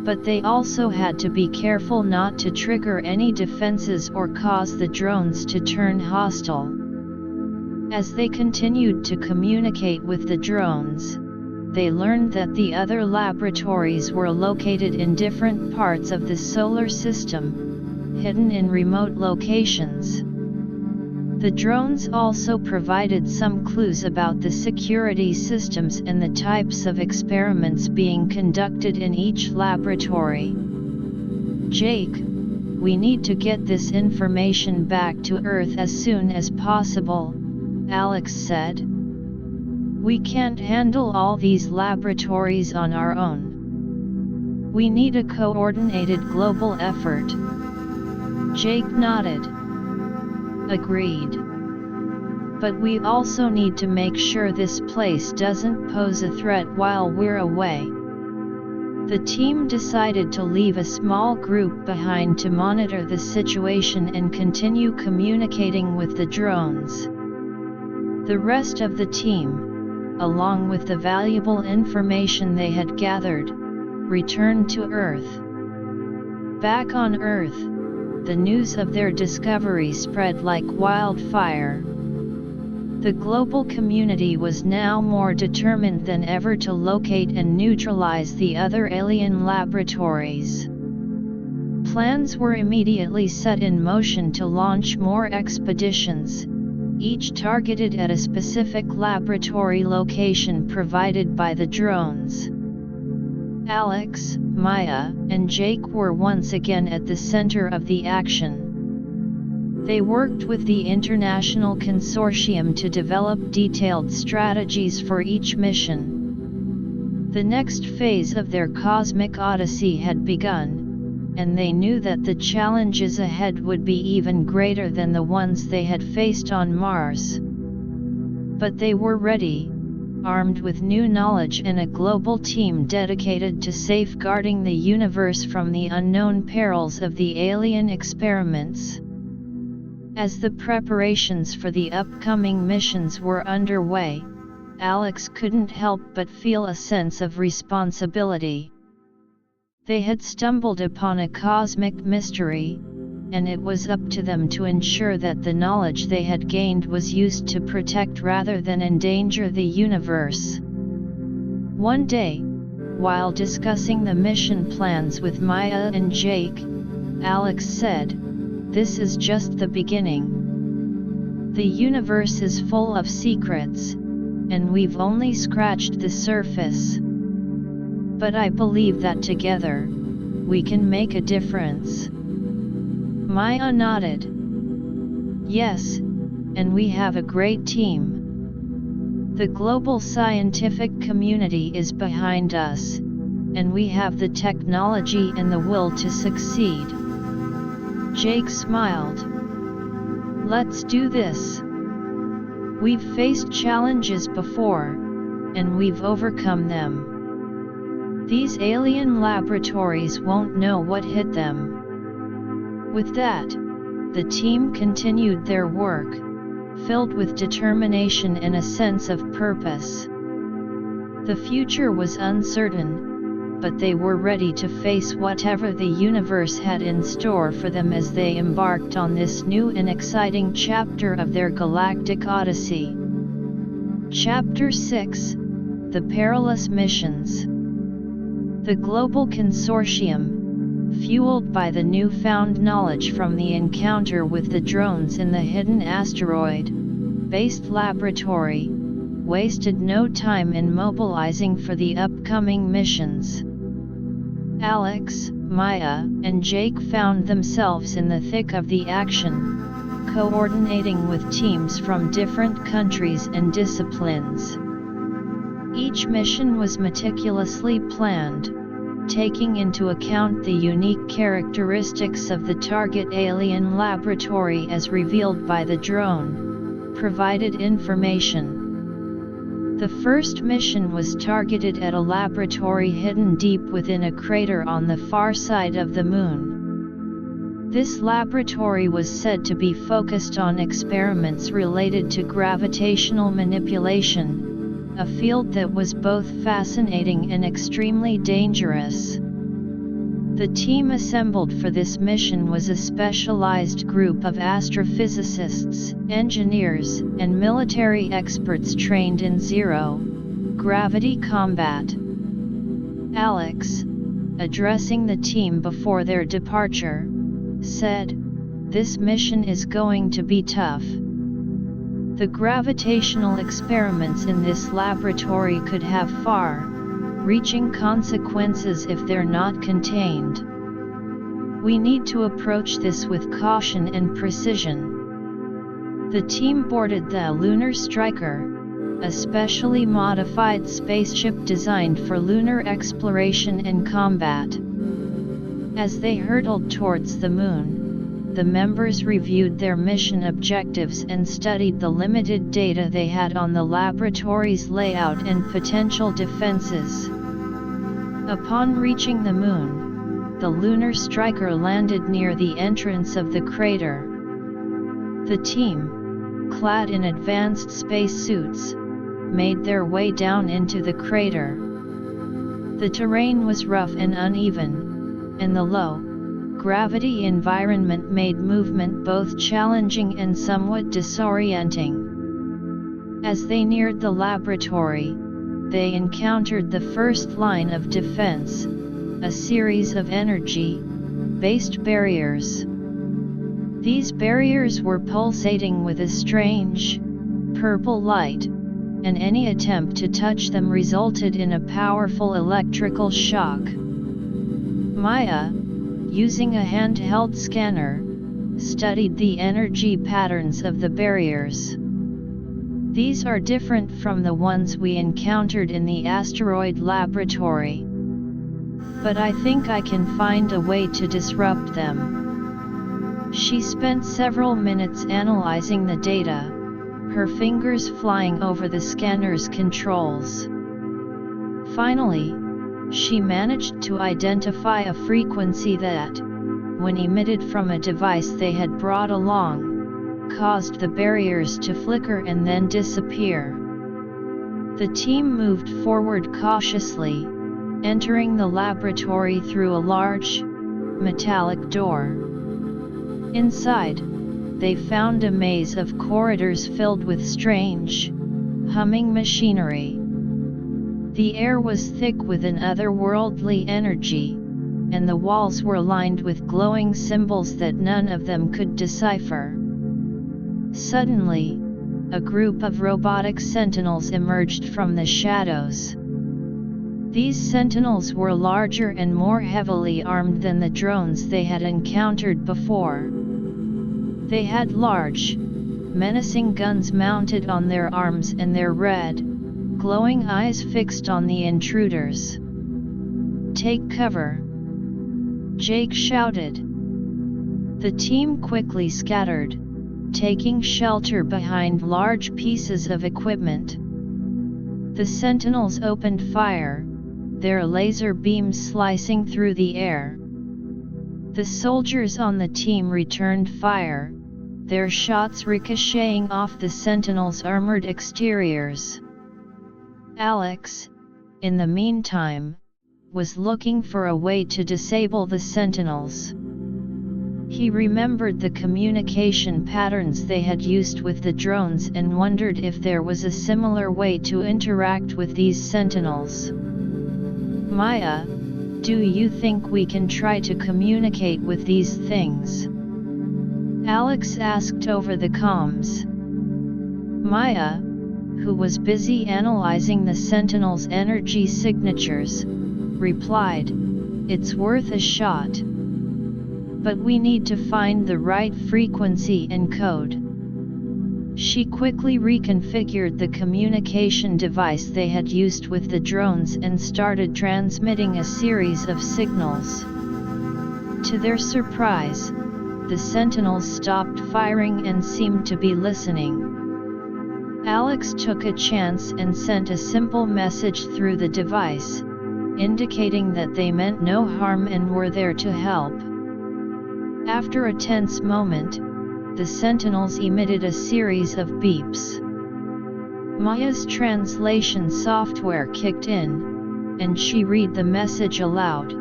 But they also had to be careful not to trigger any defenses or cause the drones to turn hostile. As they continued to communicate with the drones, they learned that the other laboratories were located in different parts of the solar system, hidden in remote locations. The drones also provided some clues about the security systems and the types of experiments being conducted in each laboratory. Jake, we need to get this information back to Earth as soon as possible, Alex said. We can't handle all these laboratories on our own. We need a coordinated global effort. Jake nodded. Agreed. But we also need to make sure this place doesn't pose a threat while we're away. The team decided to leave a small group behind to monitor the situation and continue communicating with the drones. The rest of the team, along with the valuable information they had gathered, returned to Earth. Back on Earth, the news of their discovery spread like wildfire. The global community was now more determined than ever to locate and neutralize the other alien laboratories. Plans were immediately set in motion to launch more expeditions, each targeted at a specific laboratory location provided by the drones. Alex, Maya, and Jake were once again at the center of the action. They worked with the international consortium to develop detailed strategies for each mission. The next phase of their cosmic odyssey had begun, and they knew that the challenges ahead would be even greater than the ones they had faced on Mars. But they were ready, armed with new knowledge and a global team dedicated to safeguarding the universe from the unknown perils of the alien experiments. As the preparations for the upcoming missions were underway, Alex couldn't help but feel a sense of responsibility. They had stumbled upon a cosmic mystery, and it was up to them to ensure that the knowledge they had gained was used to protect rather than endanger the universe. One day, while discussing the mission plans with Maya and Jake, Alex said, "This is just the beginning. The universe is full of secrets, and we've only scratched the surface. But I believe that together, we can make a difference." Maya nodded. "Yes, and we have a great team. The global scientific community is behind us, and we have the technology and the will to succeed." Jake smiled. "Let's do this. We've faced challenges before, and we've overcome them. These alien laboratories won't know what hit them." With that, the team continued their work, filled with determination and a sense of purpose. The future was uncertain, but they were ready to face whatever the universe had in store for them as they embarked on this new and exciting chapter of their galactic odyssey. Chapter 6: the perilous missions. The global consortium, fueled by the newfound knowledge from the encounter with the drones in the hidden asteroid-based laboratory, wasted no time in mobilizing for the upcoming missions. Alex, Maya, and Jake found themselves in the thick of the action, coordinating with teams from different countries and disciplines. Each mission was meticulously planned, taking into account the unique characteristics of the target alien laboratory as revealed by the drone-provided information. The first mission was targeted at a laboratory hidden deep within a crater on the far side of the Moon. This laboratory was said to be focused on experiments related to gravitational manipulation, a field that was both fascinating and extremely dangerous. The team assembled for this mission was a specialized group of astrophysicists, engineers, and military experts trained in zero-gravity combat. Alex, addressing the team before their departure, said, "This mission is going to be tough. The gravitational experiments in this laboratory could have far-reaching consequences if they're not contained. We need to approach this with caution and precision." The team boarded the Lunar Striker, a specially modified spaceship designed for lunar exploration and combat. As they hurtled towards the Moon, the members reviewed their mission objectives and studied the limited data they had on the laboratory's layout and potential defenses. Upon reaching the Moon, the Lunar Striker landed near the entrance of the crater. The team, clad in advanced spacesuits, made their way down into the crater. The terrain was rough and uneven, and the low-gravity environment made movement both challenging and somewhat disorienting. As they neared the laboratory, they encountered the first line of defense, a series of energy-based barriers. These barriers were pulsating with a strange, purple light, and any attempt to touch them resulted in a powerful electrical shock. Maya, using a handheld scanner, studied the energy patterns of the barriers. "These are different from the ones we encountered in the asteroid laboratory. But I think I can find a way to disrupt them." She spent several minutes analyzing the data, her fingers flying over the scanner's controls. Finally, she managed to identify a frequency that, when emitted from a device they had brought along, caused the barriers to flicker and then disappear. The team moved forward cautiously, entering the laboratory through a large, metallic door. Inside, they found a maze of corridors filled with strange, humming machinery. The air was thick with an otherworldly energy, and the walls were lined with glowing symbols that none of them could decipher. Suddenly, a group of robotic sentinels emerged from the shadows. These sentinels were larger and more heavily armed than the drones they had encountered before. They had large, menacing guns mounted on their arms and their red, glowing eyes fixed on the intruders. "Take cover!" Jake shouted. The team quickly scattered, taking shelter behind large pieces of equipment. The sentinels opened fire, their laser beams slicing through the air. The soldiers on the team returned fire, their shots ricocheting off the sentinels' armored exteriors. Alex, in the meantime, was looking for a way to disable the sentinels. He remembered the communication patterns they had used with the drones and wondered if there was a similar way to interact with these sentinels. "Maya, do you think we can try to communicate with these things?" Alex asked over the comms. Maya, who was busy analyzing the sentinel's energy signatures, replied, "It's worth a shot. But we need to find the right frequency and code." She quickly reconfigured the communication device they had used with the drones and started transmitting a series of signals. To their surprise, the sentinels stopped firing and seemed to be listening. Alex took a chance and sent a simple message through the device, indicating that they meant no harm and were there to help. After a tense moment, the sentinels emitted a series of beeps. Maya's translation software kicked in, and she read the message aloud.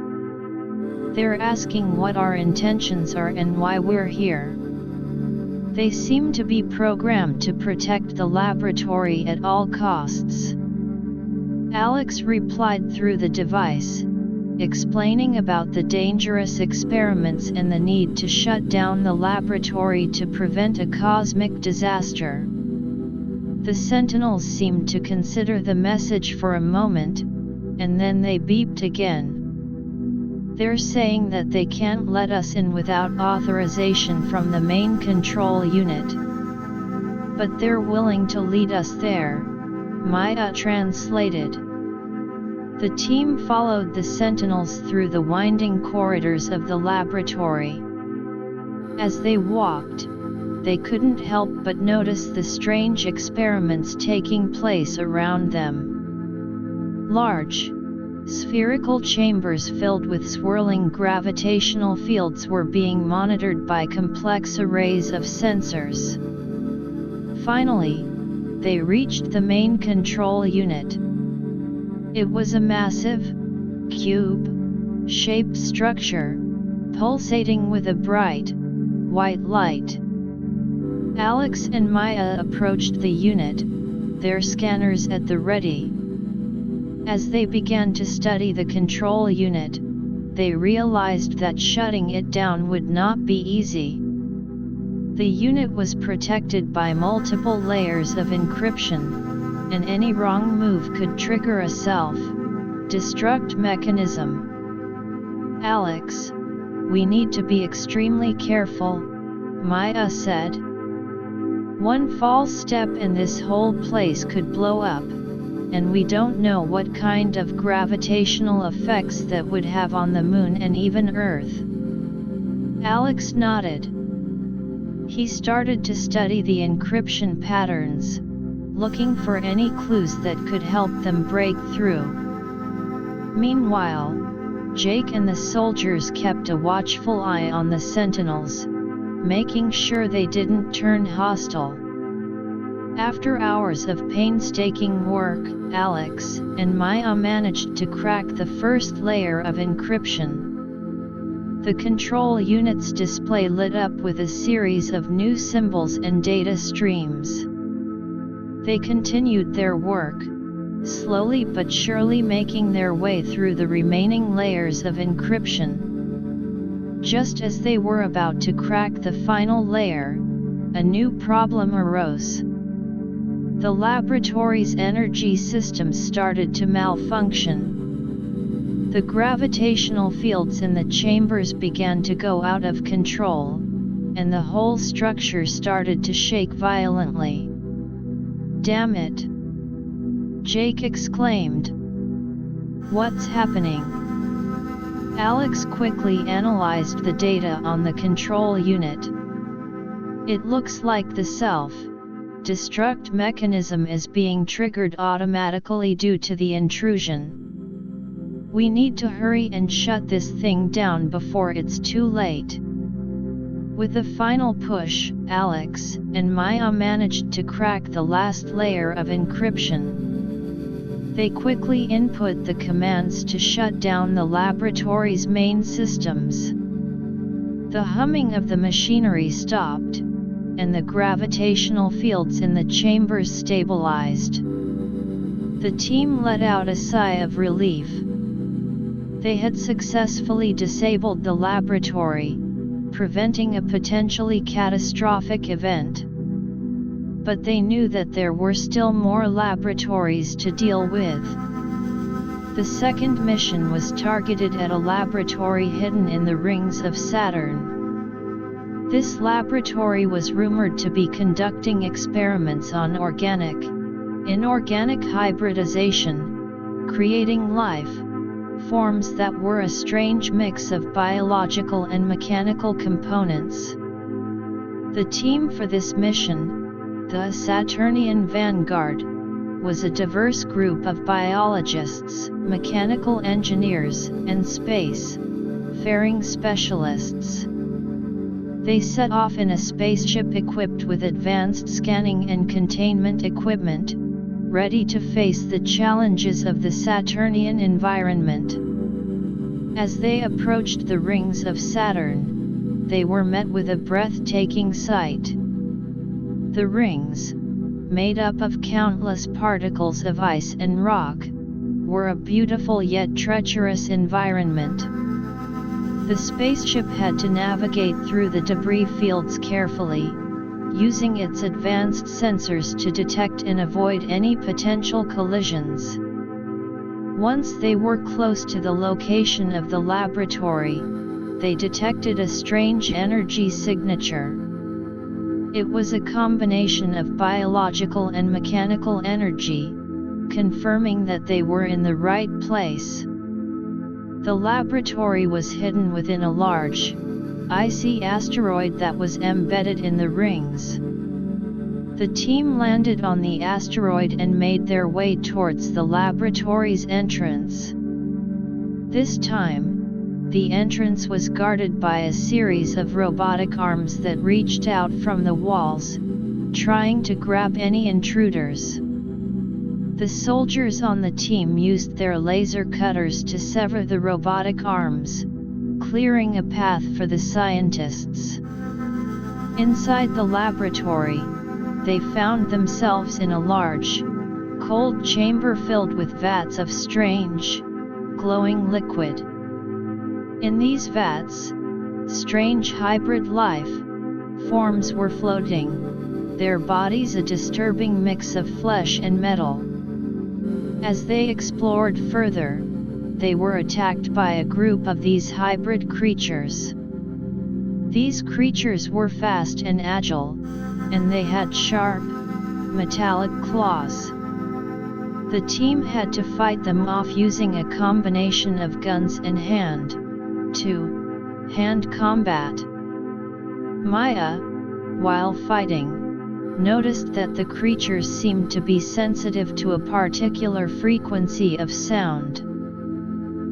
"They're asking what our intentions are and why we're here. They seem to be programmed to protect the laboratory at all costs." Alex replied through the device, explaining about the dangerous experiments and the need to shut down the laboratory to prevent a cosmic disaster. The sentinels seemed to consider the message for a moment, and then they beeped again. "They're saying that they can't let us in without authorization from the main control unit. But they're willing to lead us there," Maya translated. The team followed the sentinels through the winding corridors of the laboratory. As they walked, they couldn't help but notice the strange experiments taking place around them. Large, spherical chambers filled with swirling gravitational fields were being monitored by complex arrays of sensors. Finally, they reached the main control unit. It was a massive, cube-shaped structure, pulsating with a bright, white light. Alex and Maya approached the unit, their scanners at the ready. As they began to study the control unit, they realized that shutting it down would not be easy. The unit was protected by multiple layers of encryption, and any wrong move could trigger a self-destruct mechanism. "Alex, we need to be extremely careful," Maya said. "One false step and this whole place could blow up, and we don't know what kind of gravitational effects that would have on the Moon and even Earth." Alex nodded. He started to study the encryption patterns, looking for any clues that could help them break through. Meanwhile, Jake and the soldiers kept a watchful eye on the sentinels, making sure they didn't turn hostile. After hours of painstaking work, Alex and Maya managed to crack the first layer of encryption. The control unit's display lit up with a series of new symbols and data streams. They continued their work, slowly but surely making their way through the remaining layers of encryption. Just as they were about to crack the final layer, a new problem arose. The laboratory's energy systems started to malfunction. The gravitational fields in the chambers began to go out of control, and the whole structure started to shake violently. "Damn it!" Jake exclaimed. "What's happening?" Alex quickly analyzed the data on the control unit. "It looks like the self-destruct mechanism is being triggered automatically due to the intrusion. We need to hurry and shut this thing down before it's too late." With a final push, Alex and Maya managed to crack the last layer of encryption. They quickly input the commands to shut down the laboratory's main systems. The humming of the machinery stopped, and the gravitational fields in the chambers stabilized. The team let out a sigh of relief. They had successfully disabled the laboratory, preventing a potentially catastrophic event. But they knew that there were still more laboratories to deal with. The second mission was targeted at a laboratory hidden in the rings of Saturn. This laboratory was rumored to be conducting experiments on organic-inorganic hybridization, creating life forms that were a strange mix of biological and mechanical components. The team for this mission, the Saturnian Vanguard, was a diverse group of biologists, mechanical engineers, and space-faring specialists. They set off in a spaceship equipped with advanced scanning and containment equipment, ready to face the challenges of the Saturnian environment. As they approached the rings of Saturn, they were met with a breathtaking sight. The rings, made up of countless particles of ice and rock, were a beautiful yet treacherous environment. The spaceship had to navigate through the debris fields carefully, using its advanced sensors to detect and avoid any potential collisions. Once they were close to the location of the laboratory, they detected a strange energy signature. It was a combination of biological and mechanical energy, confirming that they were in the right place. The laboratory was hidden within a large, icy asteroid that was embedded in the rings. The team landed on the asteroid and made their way towards the laboratory's entrance. This time, the entrance was guarded by a series of robotic arms that reached out from the walls, trying to grab any intruders. The soldiers on the team used their laser cutters to sever the robotic arms, clearing a path for the scientists. Inside the laboratory, they found themselves in a large, cold chamber filled with vats of strange, glowing liquid. In these vats, strange hybrid life forms were floating, their bodies a disturbing mix of flesh and metal. As they explored further, they were attacked by a group of these hybrid creatures. These creatures were fast and agile, and they had sharp, metallic claws. The team had to fight them off using a combination of guns and hand-to-hand combat. Maya, while fighting, noticed that the creatures seemed to be sensitive to a particular frequency of sound.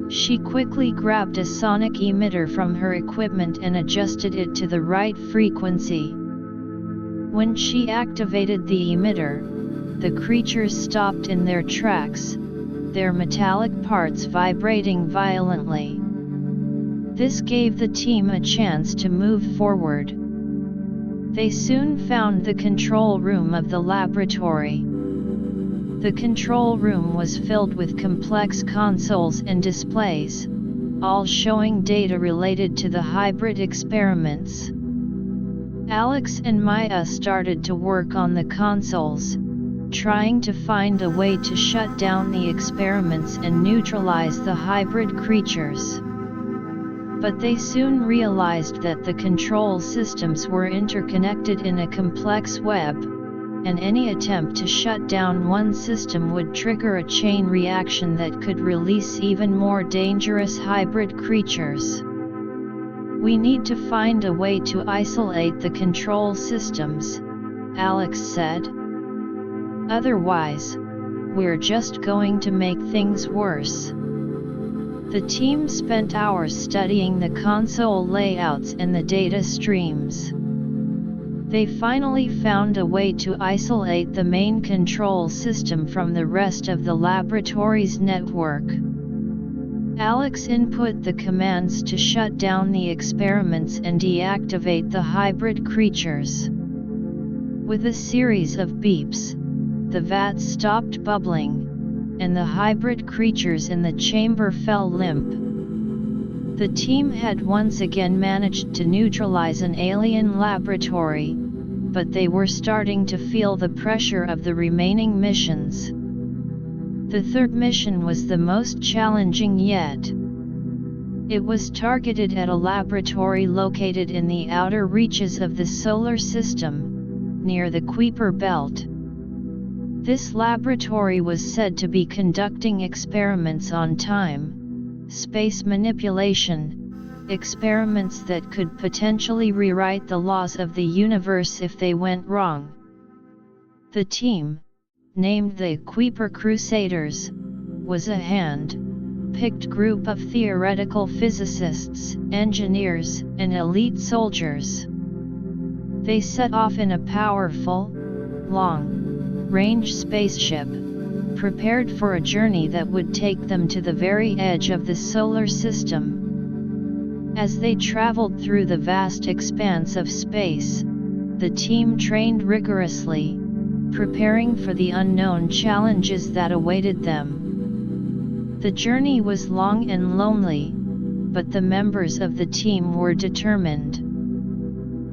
She quickly grabbed a sonic emitter from her equipment and adjusted it to the right frequency. When she activated the emitter, the creatures stopped in their tracks, their metallic parts vibrating violently. This gave the team a chance to move forward. They soon found the control room of the laboratory. The control room was filled with complex consoles and displays, all showing data related to the hybrid experiments. Alex and Maya started to work on the consoles, trying to find a way to shut down the experiments and neutralize the hybrid creatures. But they soon realized that the control systems were interconnected in a complex web, and any attempt to shut down one system would trigger a chain reaction that could release even more dangerous hybrid creatures. "We need to find a way to isolate the control systems," Alex said. "Otherwise, we're just going to make things worse." The team spent hours studying the console layouts and the data streams. They finally found a way to isolate the main control system from the rest of the laboratory's network. Alex input the commands to shut down the experiments and deactivate the hybrid creatures. With a series of beeps, the vats stopped bubbling, and the hybrid creatures in the chamber fell limp. The team had once again managed to neutralize an alien laboratory, but they were starting to feel the pressure of the remaining missions. The third mission was the most challenging yet. It was targeted at a laboratory located in the outer reaches of the solar system, near the Kuiper belt. This laboratory was said to be conducting experiments on time, space manipulation, experiments that could potentially rewrite the laws of the universe if they went wrong. The team, named the Kuiper Crusaders, was a hand-picked group of theoretical physicists, engineers, and elite soldiers. They set off in a powerful, long-range spaceship, prepared for a journey that would take them to the very edge of the solar system. As they traveled through the vast expanse of space, the team trained rigorously, preparing for the unknown challenges that awaited them. The journey was long and lonely, but the members of the team were determined.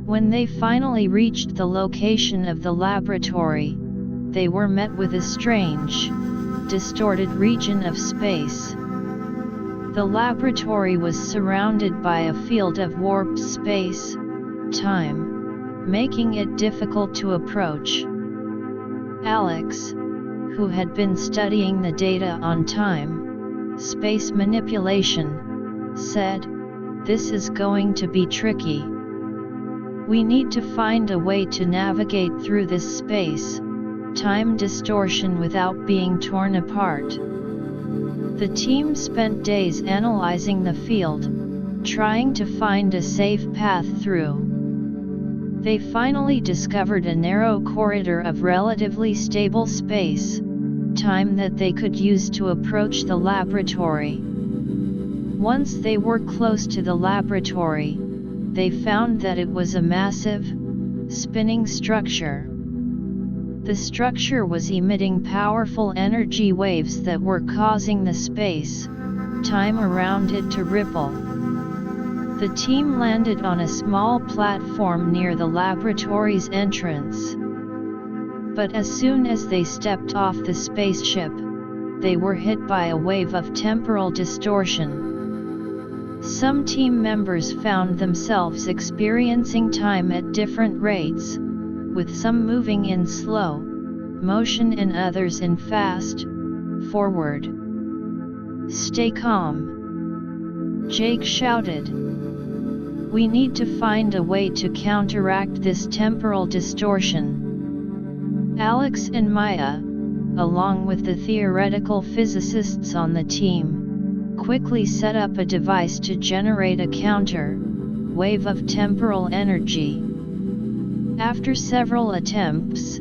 When they finally reached the location of the laboratory, they were met with a strange, distorted region of space. The laboratory was surrounded by a field of warped space-time, making it difficult to approach. Alex, who had been studying the data on time, space manipulation, said, "This is going to be tricky. We need to find a way to navigate through this space-time distortion without being torn apart." The team spent days analyzing the field, trying to find a safe path through. They finally discovered a narrow corridor of relatively stable space-time that they could use to approach the laboratory. Once they were close to the laboratory, they found that it was a massive, spinning structure. The structure was emitting powerful energy waves that were causing the space-time around it to ripple. The team landed on a small platform near the laboratory's entrance. But as soon as they stepped off the spaceship, they were hit by a wave of temporal distortion. Some team members found themselves experiencing time at different rates, with some moving in slow motion and others in fast forward. "Stay calm," Jake shouted. "We need to find a way to counteract this temporal distortion." Alex and Maya, along with the theoretical physicists on the team, quickly set up a device to generate a counter-wave of temporal energy. After several attempts,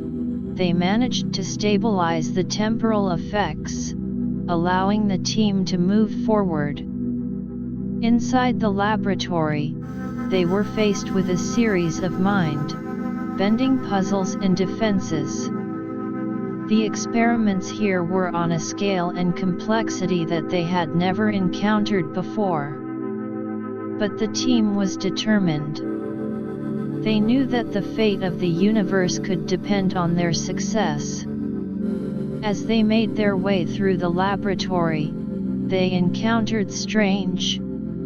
they managed to stabilize the temporal effects, allowing the team to move forward. Inside the laboratory, they were faced with a series of mind-bending puzzles and defenses. The experiments here were on a scale and complexity that they had never encountered before. But the team was determined. They knew that the fate of the universe could depend on their success. As they made their way through the laboratory, they encountered strange,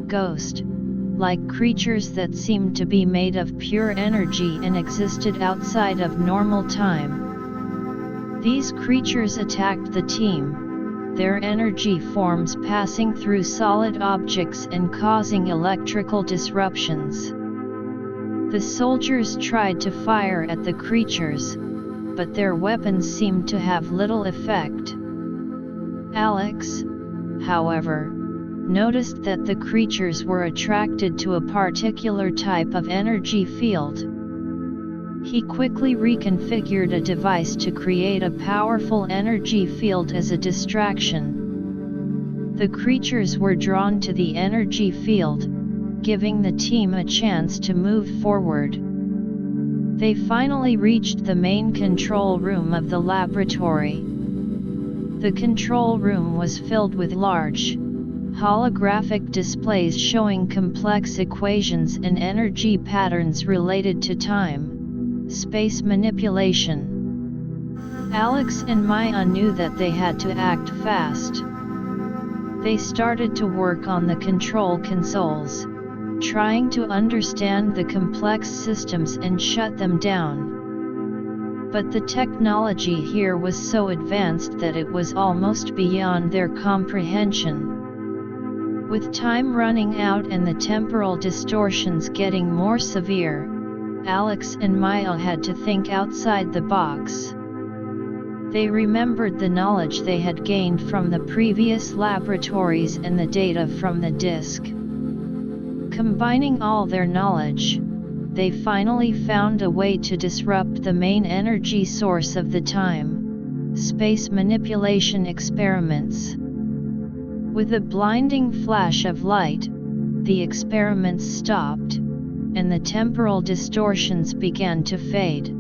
ghost-like creatures that seemed to be made of pure energy and existed outside of normal time. These creatures attacked the team, their energy forms passing through solid objects and causing electrical disruptions. The soldiers tried to fire at the creatures, but their weapons seemed to have little effect. Alex, however, noticed that the creatures were attracted to a particular type of energy field. He quickly reconfigured a device to create a powerful energy field as a distraction. The creatures were drawn to the energy field, giving the team a chance to move forward. They finally reached the main control room of the laboratory. The control room was filled with large, holographic displays showing complex equations and energy patterns related to time, space manipulation. Alex and Maya knew that they had to act fast. They started to work on the control consoles, trying to understand the complex systems and shut them down. But the technology here was so advanced that it was almost beyond their comprehension. With time running out and the temporal distortions getting more severe, Alex and Maya had to think outside the box. They remembered the knowledge they had gained from the previous laboratories and the data from the disk. Combining all their knowledge, they finally found a way to disrupt the main energy source of the time, space manipulation experiments. With a blinding flash of light, the experiments stopped, and the temporal distortions began to fade.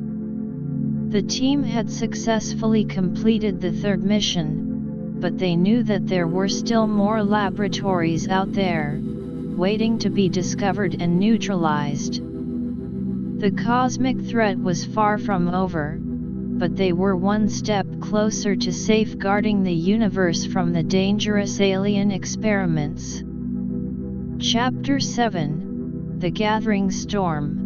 The team had successfully completed the third mission, but they knew that there were still more laboratories out there, waiting to be discovered and neutralized. The cosmic threat was far from over, but they were one step closer to safeguarding the universe from the dangerous alien experiments. Chapter 7: The Gathering Storm.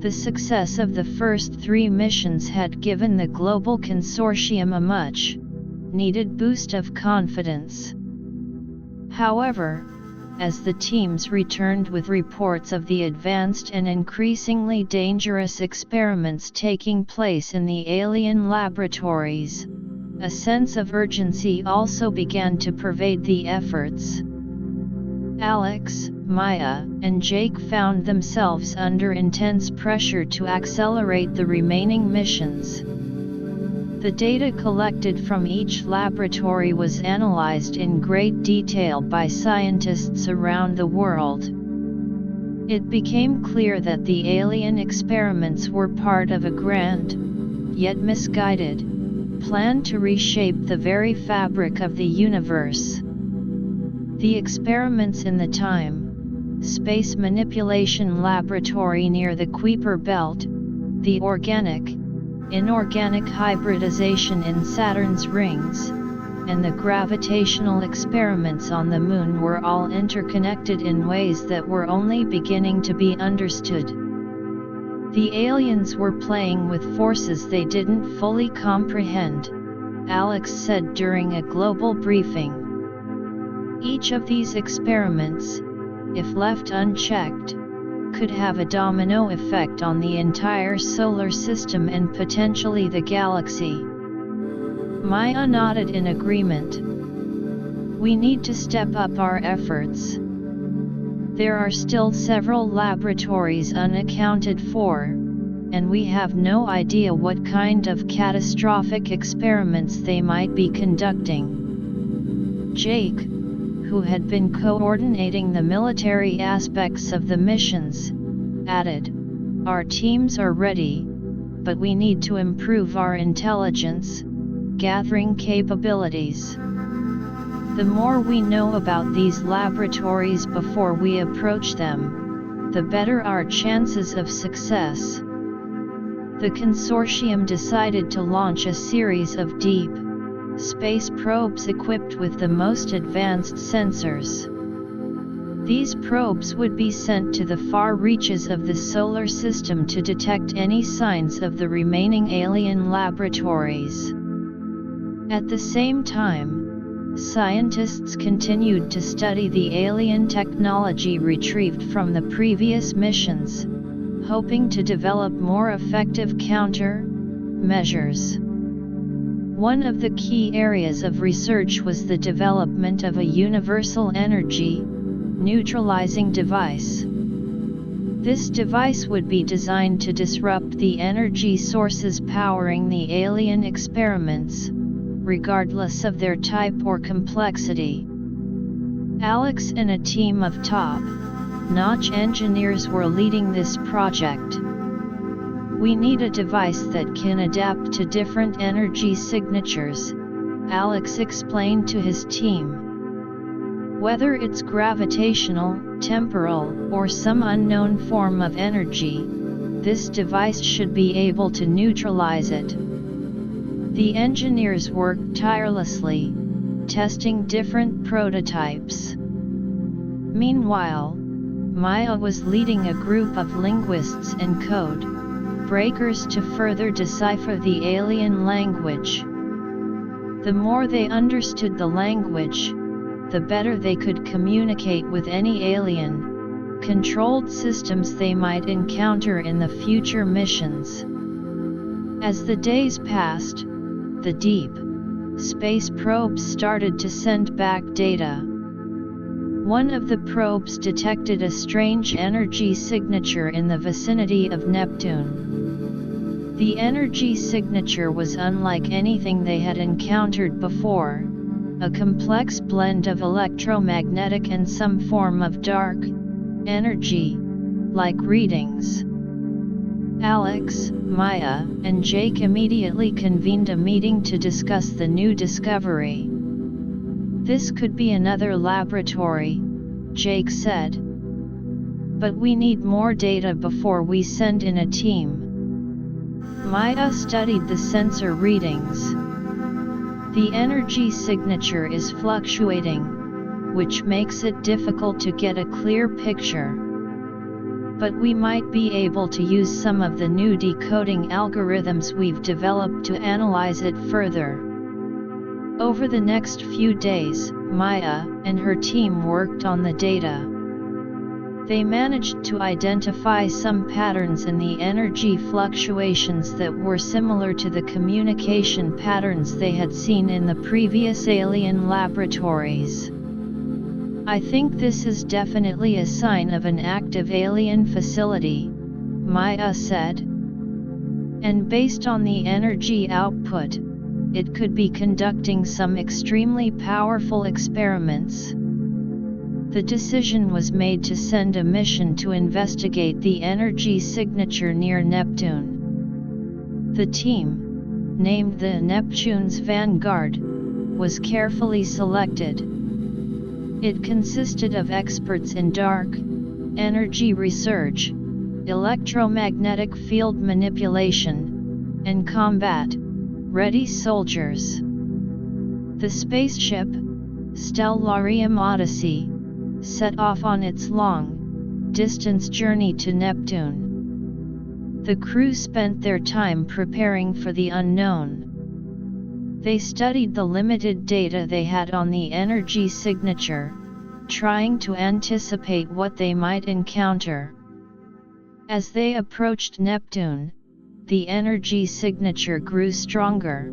The success of the first 3 missions had given the global consortium a much-needed boost of confidence. However, as the teams returned with reports of the advanced and increasingly dangerous experiments taking place in the alien laboratories, a sense of urgency also began to pervade the efforts. Alex, Maya, and Jake found themselves under intense pressure to accelerate the remaining missions. The data collected from each laboratory was analyzed in great detail by scientists around the world. It became clear that the alien experiments were part of a grand, yet misguided, plan to reshape the very fabric of the universe. The experiments in the time, space manipulation laboratory near the Kuiper Belt, the organic-inorganic hybridization in Saturn's rings, and the gravitational experiments on the Moon were all interconnected in ways that were only beginning to be understood. The aliens were playing with forces they didn't fully comprehend, Alex said during a global briefing. Each of these experiments, if left unchecked, could have a domino effect on the entire solar system and potentially the galaxy. Maya nodded in agreement. We need to step up our efforts. There are still several laboratories unaccounted for, and we have no idea what kind of catastrophic experiments they might be conducting. Jake, who had been coordinating the military aspects of the missions, added, "Our teams are ready, but we need to improve our intelligence gathering capabilities. The more we know about these laboratories before we approach them, the better our chances of success." The consortium decided to launch a series of deep space probes equipped with the most advanced sensors. These probes would be sent to the far reaches of the solar system to detect any signs of the remaining alien laboratories. At the same time, scientists continued to study the alien technology retrieved from the previous missions, hoping to develop more effective counter-measures. One of the key areas of research was the development of a universal energy neutralizing device. This device would be designed to disrupt the energy sources powering the alien experiments, regardless of their type or complexity. Alex and a team of top-notch engineers were leading this project. "We need a device that can adapt to different energy signatures," Alex explained to his team. "Whether it's gravitational, temporal, or some unknown form of energy, this device should be able to neutralize it." The engineers worked tirelessly, testing different prototypes. Meanwhile, Maya was leading a group of linguists and code breakers to further decipher the alien language. The more they understood the language, the better they could communicate with any alien-controlled systems they might encounter in the future missions. As the days passed, the deep space probes started to send back data. One of the probes detected a strange energy signature in the vicinity of Neptune. The energy signature was unlike anything they had encountered before, a complex blend of electromagnetic and some form of dark energy, like readings. Alex, Maya, and Jake immediately convened a meeting to discuss the new discovery. "This could be another laboratory," Jake said. "But we need more data before we send in a team." Maya studied the sensor readings. "The energy signature is fluctuating, which makes it difficult to get a clear picture. But we might be able to use some of the new decoding algorithms we've developed to analyze it further." Over the next few days, Maya and her team worked on the data. They managed to identify some patterns in the energy fluctuations that were similar to the communication patterns they had seen in the previous alien laboratories. "I think this is definitely a sign of an active alien facility," Maya said. "And based on the energy output, it could be conducting some extremely powerful experiments." The decision was made to send a mission to investigate the energy signature near Neptune. The team, named the Neptune's Vanguard, was carefully selected. It consisted of experts in dark energy research, electromagnetic field manipulation, and combat-ready soldiers. The spaceship, Stellarium Odyssey, set off on its long-distance journey to Neptune. The crew spent their time preparing for the unknown. They studied the limited data they had on the energy signature, trying to anticipate what they might encounter. As they approached Neptune, the energy signature grew stronger.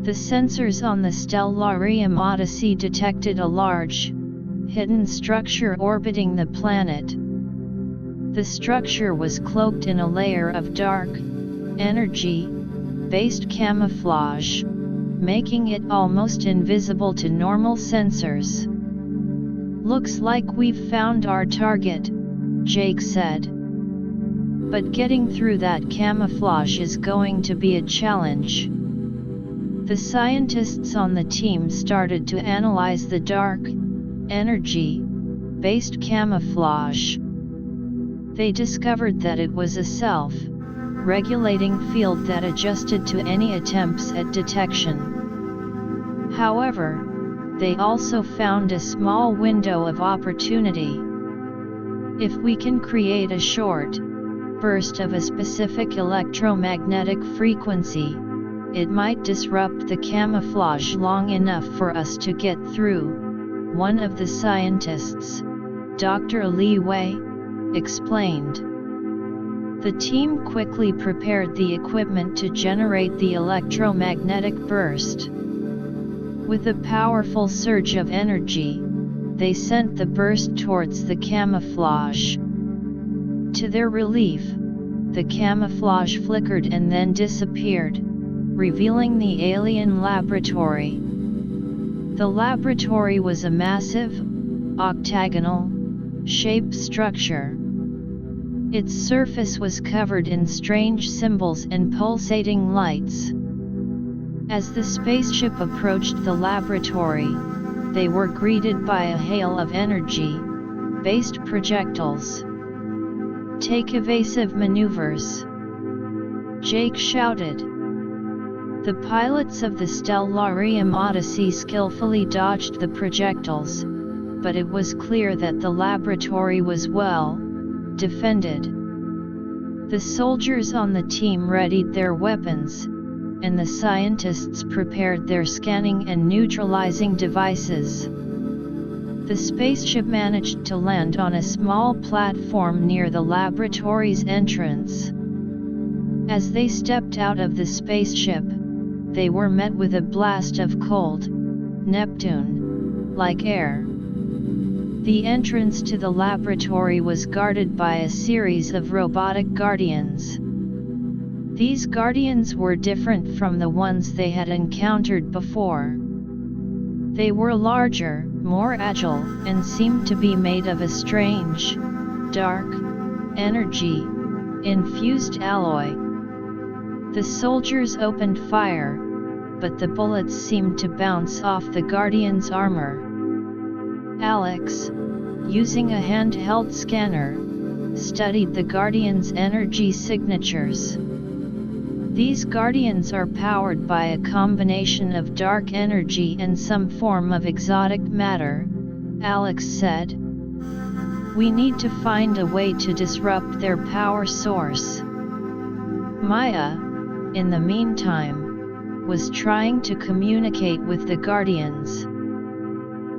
The sensors on the Stellarium Odyssey detected a large, hidden structure orbiting the planet. The structure was cloaked in a layer of dark energy-based camouflage, making it almost invisible to normal sensors. "Looks like we've found our target," Jake said. "But getting through that camouflage is going to be a challenge." The scientists on the team started to analyze the dark energy-based camouflage. They discovered that it was a self-regulating field that adjusted to any attempts at detection. However, they also found a small window of opportunity. If we can create a short burst of a specific electromagnetic frequency, it might disrupt the camouflage long enough for us to get through, one of the scientists, Dr. Li Wei, explained. The team quickly prepared the equipment to generate the electromagnetic burst. With a powerful surge of energy, they sent the burst towards the camouflage. To their relief, the camouflage flickered and then disappeared, revealing the alien laboratory. The laboratory was a massive, octagonal, shaped structure. Its surface was covered in strange symbols and pulsating lights. As the spaceship approached the laboratory, they were greeted by a hail of energy-based projectiles. "Take evasive maneuvers," Jake shouted. The pilots of the Stellarium Odyssey skillfully dodged the projectiles, but it was clear that the laboratory was well defended. The soldiers on the team readied their weapons, and the scientists prepared their scanning and neutralizing devices. The spaceship managed to land on a small platform near the laboratory's entrance. As they stepped out of the spaceship, they were met with a blast of cold, Neptune-like air. The entrance to the laboratory was guarded by a series of robotic guardians. These guardians were different from the ones they had encountered before. They were larger, more agile, and seemed to be made of a strange, dark, energy-infused alloy. The soldiers opened fire, but the bullets seemed to bounce off the Guardian's armor. Alex, using a handheld scanner, studied the Guardian's energy signatures. These Guardians are powered by a combination of dark energy and some form of exotic matter, Alex said. "We need to find a way to disrupt their power source." Maya, in the meantime, was trying to communicate with the Guardians.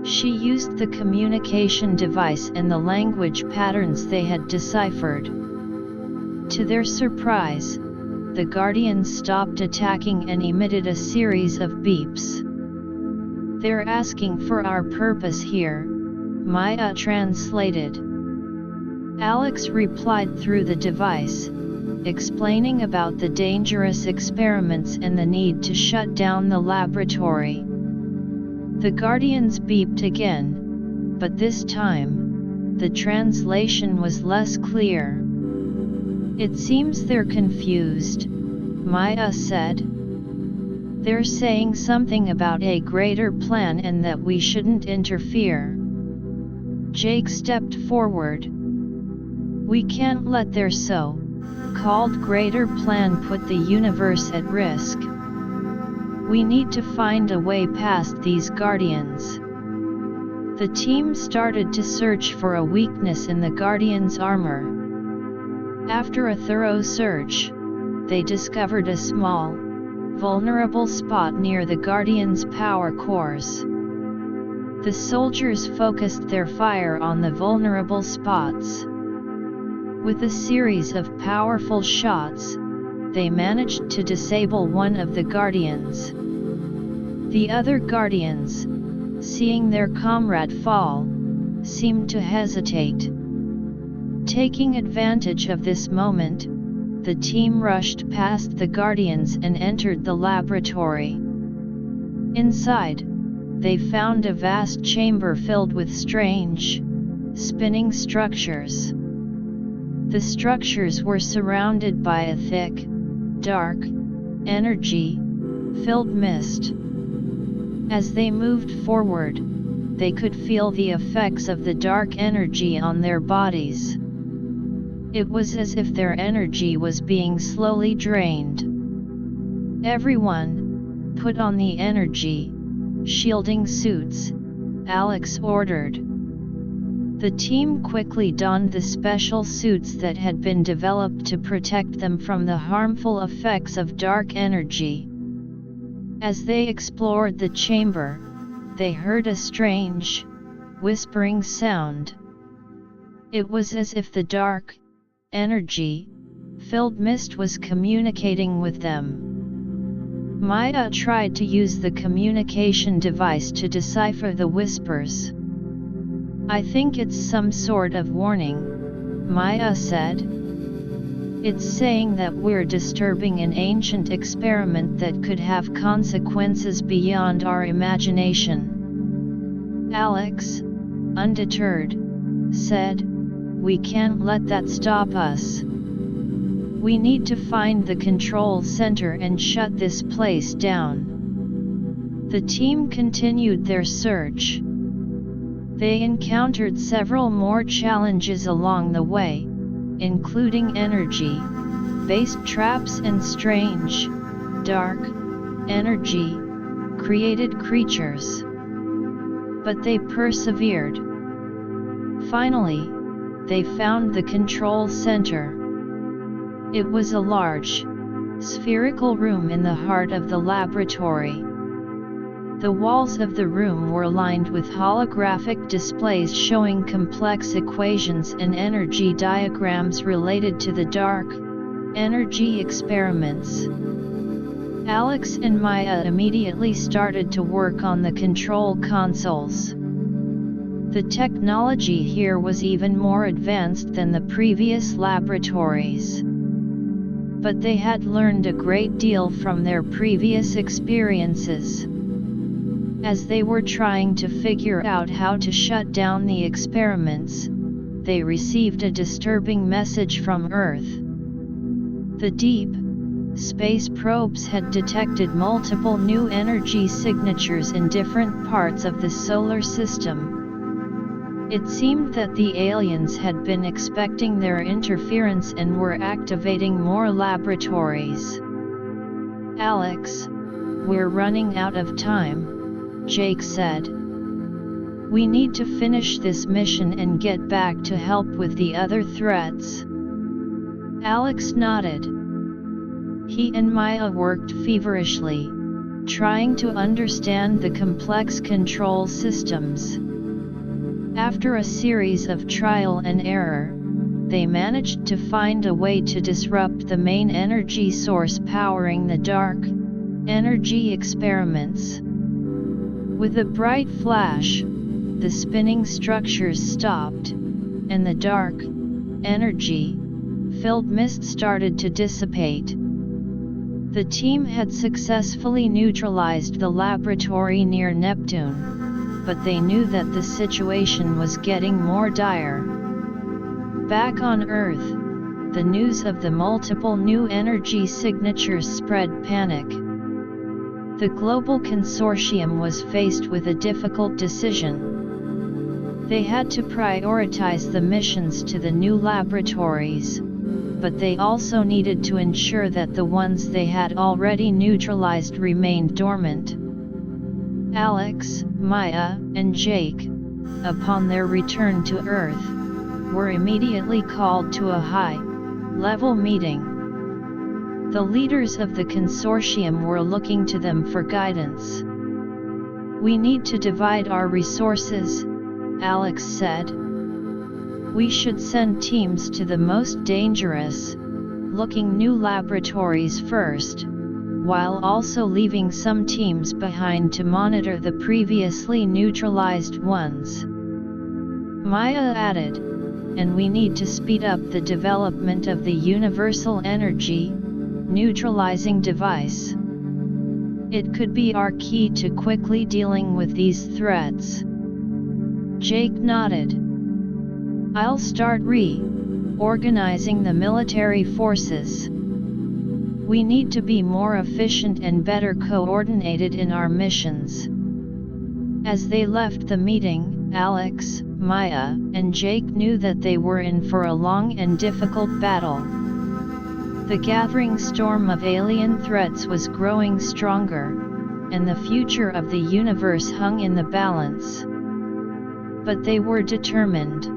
She used the communication device and the language patterns they had deciphered. To their surprise, the Guardians stopped attacking and emitted a series of beeps. "They're asking for our purpose here," Maya translated. Alex replied through the device, explaining about the dangerous experiments and the need to shut down the laboratory. The Guardians beeped again, but this time, the translation was less clear. "It seems they're confused," Maya said. "They're saying something about a greater plan and that we shouldn't interfere." Jake stepped forward. "We can't let their so-called greater plan put the universe at risk. We need to find a way past these Guardians." The team started to search for a weakness in the Guardian's armor. After a thorough search, they discovered a small, vulnerable spot near the Guardian's power cores. The soldiers focused their fire on the vulnerable spots. With a series of powerful shots, they managed to disable one of the Guardians. The other Guardians, seeing their comrade fall, seemed to hesitate. Taking advantage of this moment, the team rushed past the Guardians and entered the laboratory. Inside, they found a vast chamber filled with strange, spinning structures. The structures were surrounded by a thick, dark, energy-filled mist. As they moved forward, they could feel the effects of the dark energy on their bodies. It was as if their energy was being slowly drained. "Everyone, put on the energy shielding suits," Alex ordered. The team quickly donned the special suits that had been developed to protect them from the harmful effects of dark energy. As they explored the chamber, they heard a strange, whispering sound. It was as if the dark, energy-filled mist was communicating with them. Maya tried to use the communication device to decipher the whispers. "I think it's some sort of warning," Maya said. "It's saying that we're disturbing an ancient experiment that could have consequences beyond our imagination." Alex, undeterred, said, "We can't let that stop us. We need to find the control center and shut this place down." The team continued their search. They encountered several more challenges along the way, including energy-based traps and strange, dark, energy-created creatures. But they persevered. Finally, they found the control center. It was a large, spherical room in the heart of the laboratory. The walls of the room were lined with holographic displays showing complex equations and energy diagrams related to the dark energy experiments. Alex and Maya immediately started to work on the control consoles. The technology here was even more advanced than the previous laboratories. But they had learned a great deal from their previous experiences. As they were trying to figure out how to shut down the experiments, they received a disturbing message from Earth. The deep space probes had detected multiple new energy signatures in different parts of the solar system. It seemed that the aliens had been expecting their interference and were activating more laboratories. "Alex, we're running out of time," Jake said. "We need to finish this mission and get back to help with the other threats." Alex nodded. He and Maya worked feverishly, trying to understand the complex control systems. After a series of trial and error, they managed to find a way to disrupt the main energy source powering the dark energy experiments. With a bright flash, the spinning structures stopped, and the dark energy-filled mist started to dissipate. The team had successfully neutralized the laboratory near Neptune, but they knew that the situation was getting more dire. Back on Earth, the news of the multiple new energy signatures spread panic. The global consortium was faced with a difficult decision. They had to prioritize the missions to the new laboratories, but they also needed to ensure that the ones they had already neutralized remained dormant. Alex, Maya, and Jake, upon their return to Earth, were immediately called to a high-level meeting. The leaders of the consortium were looking to them for guidance. "We need to divide our resources," Alex said. "We should send teams to the most dangerous-looking new laboratories first, while also leaving some teams behind to monitor the previously neutralized ones." Maya added, "And we need to speed up the development of the universal energy neutralizing device. It could be our key to quickly dealing with these threats." Jake nodded. "I'll start reorganizing the military forces. We need to be more efficient and better coordinated in our missions." As they left the meeting, Alex, Maya, and Jake knew that they were in for a long and difficult battle. The gathering storm of alien threats was growing stronger, and the future of the universe hung in the balance. But they were determined.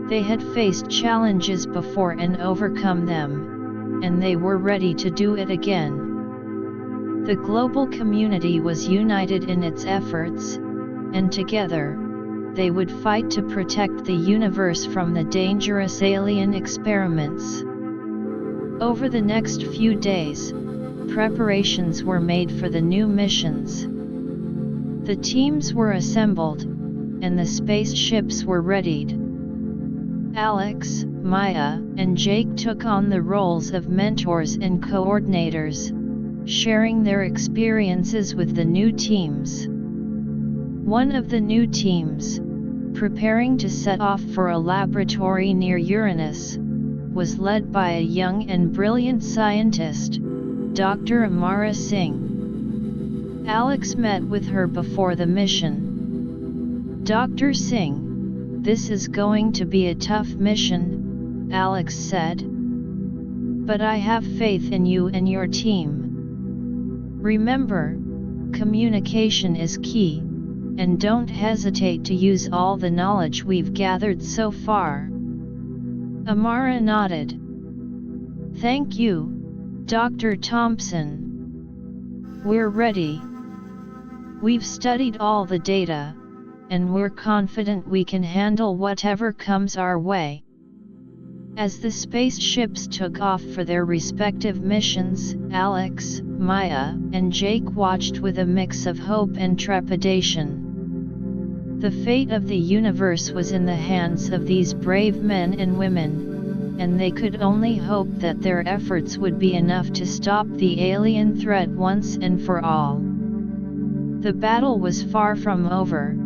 They had faced challenges before and overcome them, and they were ready to do it again. The global community was united in its efforts, and together, they would fight to protect the universe from the dangerous alien experiments. Over the next few days, preparations were made for the new missions. The teams were assembled, and the spaceships were readied. Alex, Maya, and Jake took on the roles of mentors and coordinators, sharing their experiences with the new teams. One of the new teams, preparing to set off for a laboratory near Uranus, was led by a young and brilliant scientist, Dr. Amara Singh. Alex met with her before the mission. "Dr. Singh, this is going to be a tough mission," Alex said. "But I have faith in you and your team. Remember, communication is key, and don't hesitate to use all the knowledge we've gathered so far." Amara nodded. "Thank you, Dr. Thompson. We're ready. We've studied all the data, and we're confident we can handle whatever comes our way." As the spaceships took off for their respective missions, Alex, Maya, and Jake watched with a mix of hope and trepidation. The fate of the universe was in the hands of these brave men and women, and they could only hope that their efforts would be enough to stop the alien threat once and for all. The battle was far from over,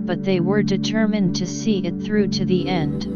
but they were determined to see it through to the end.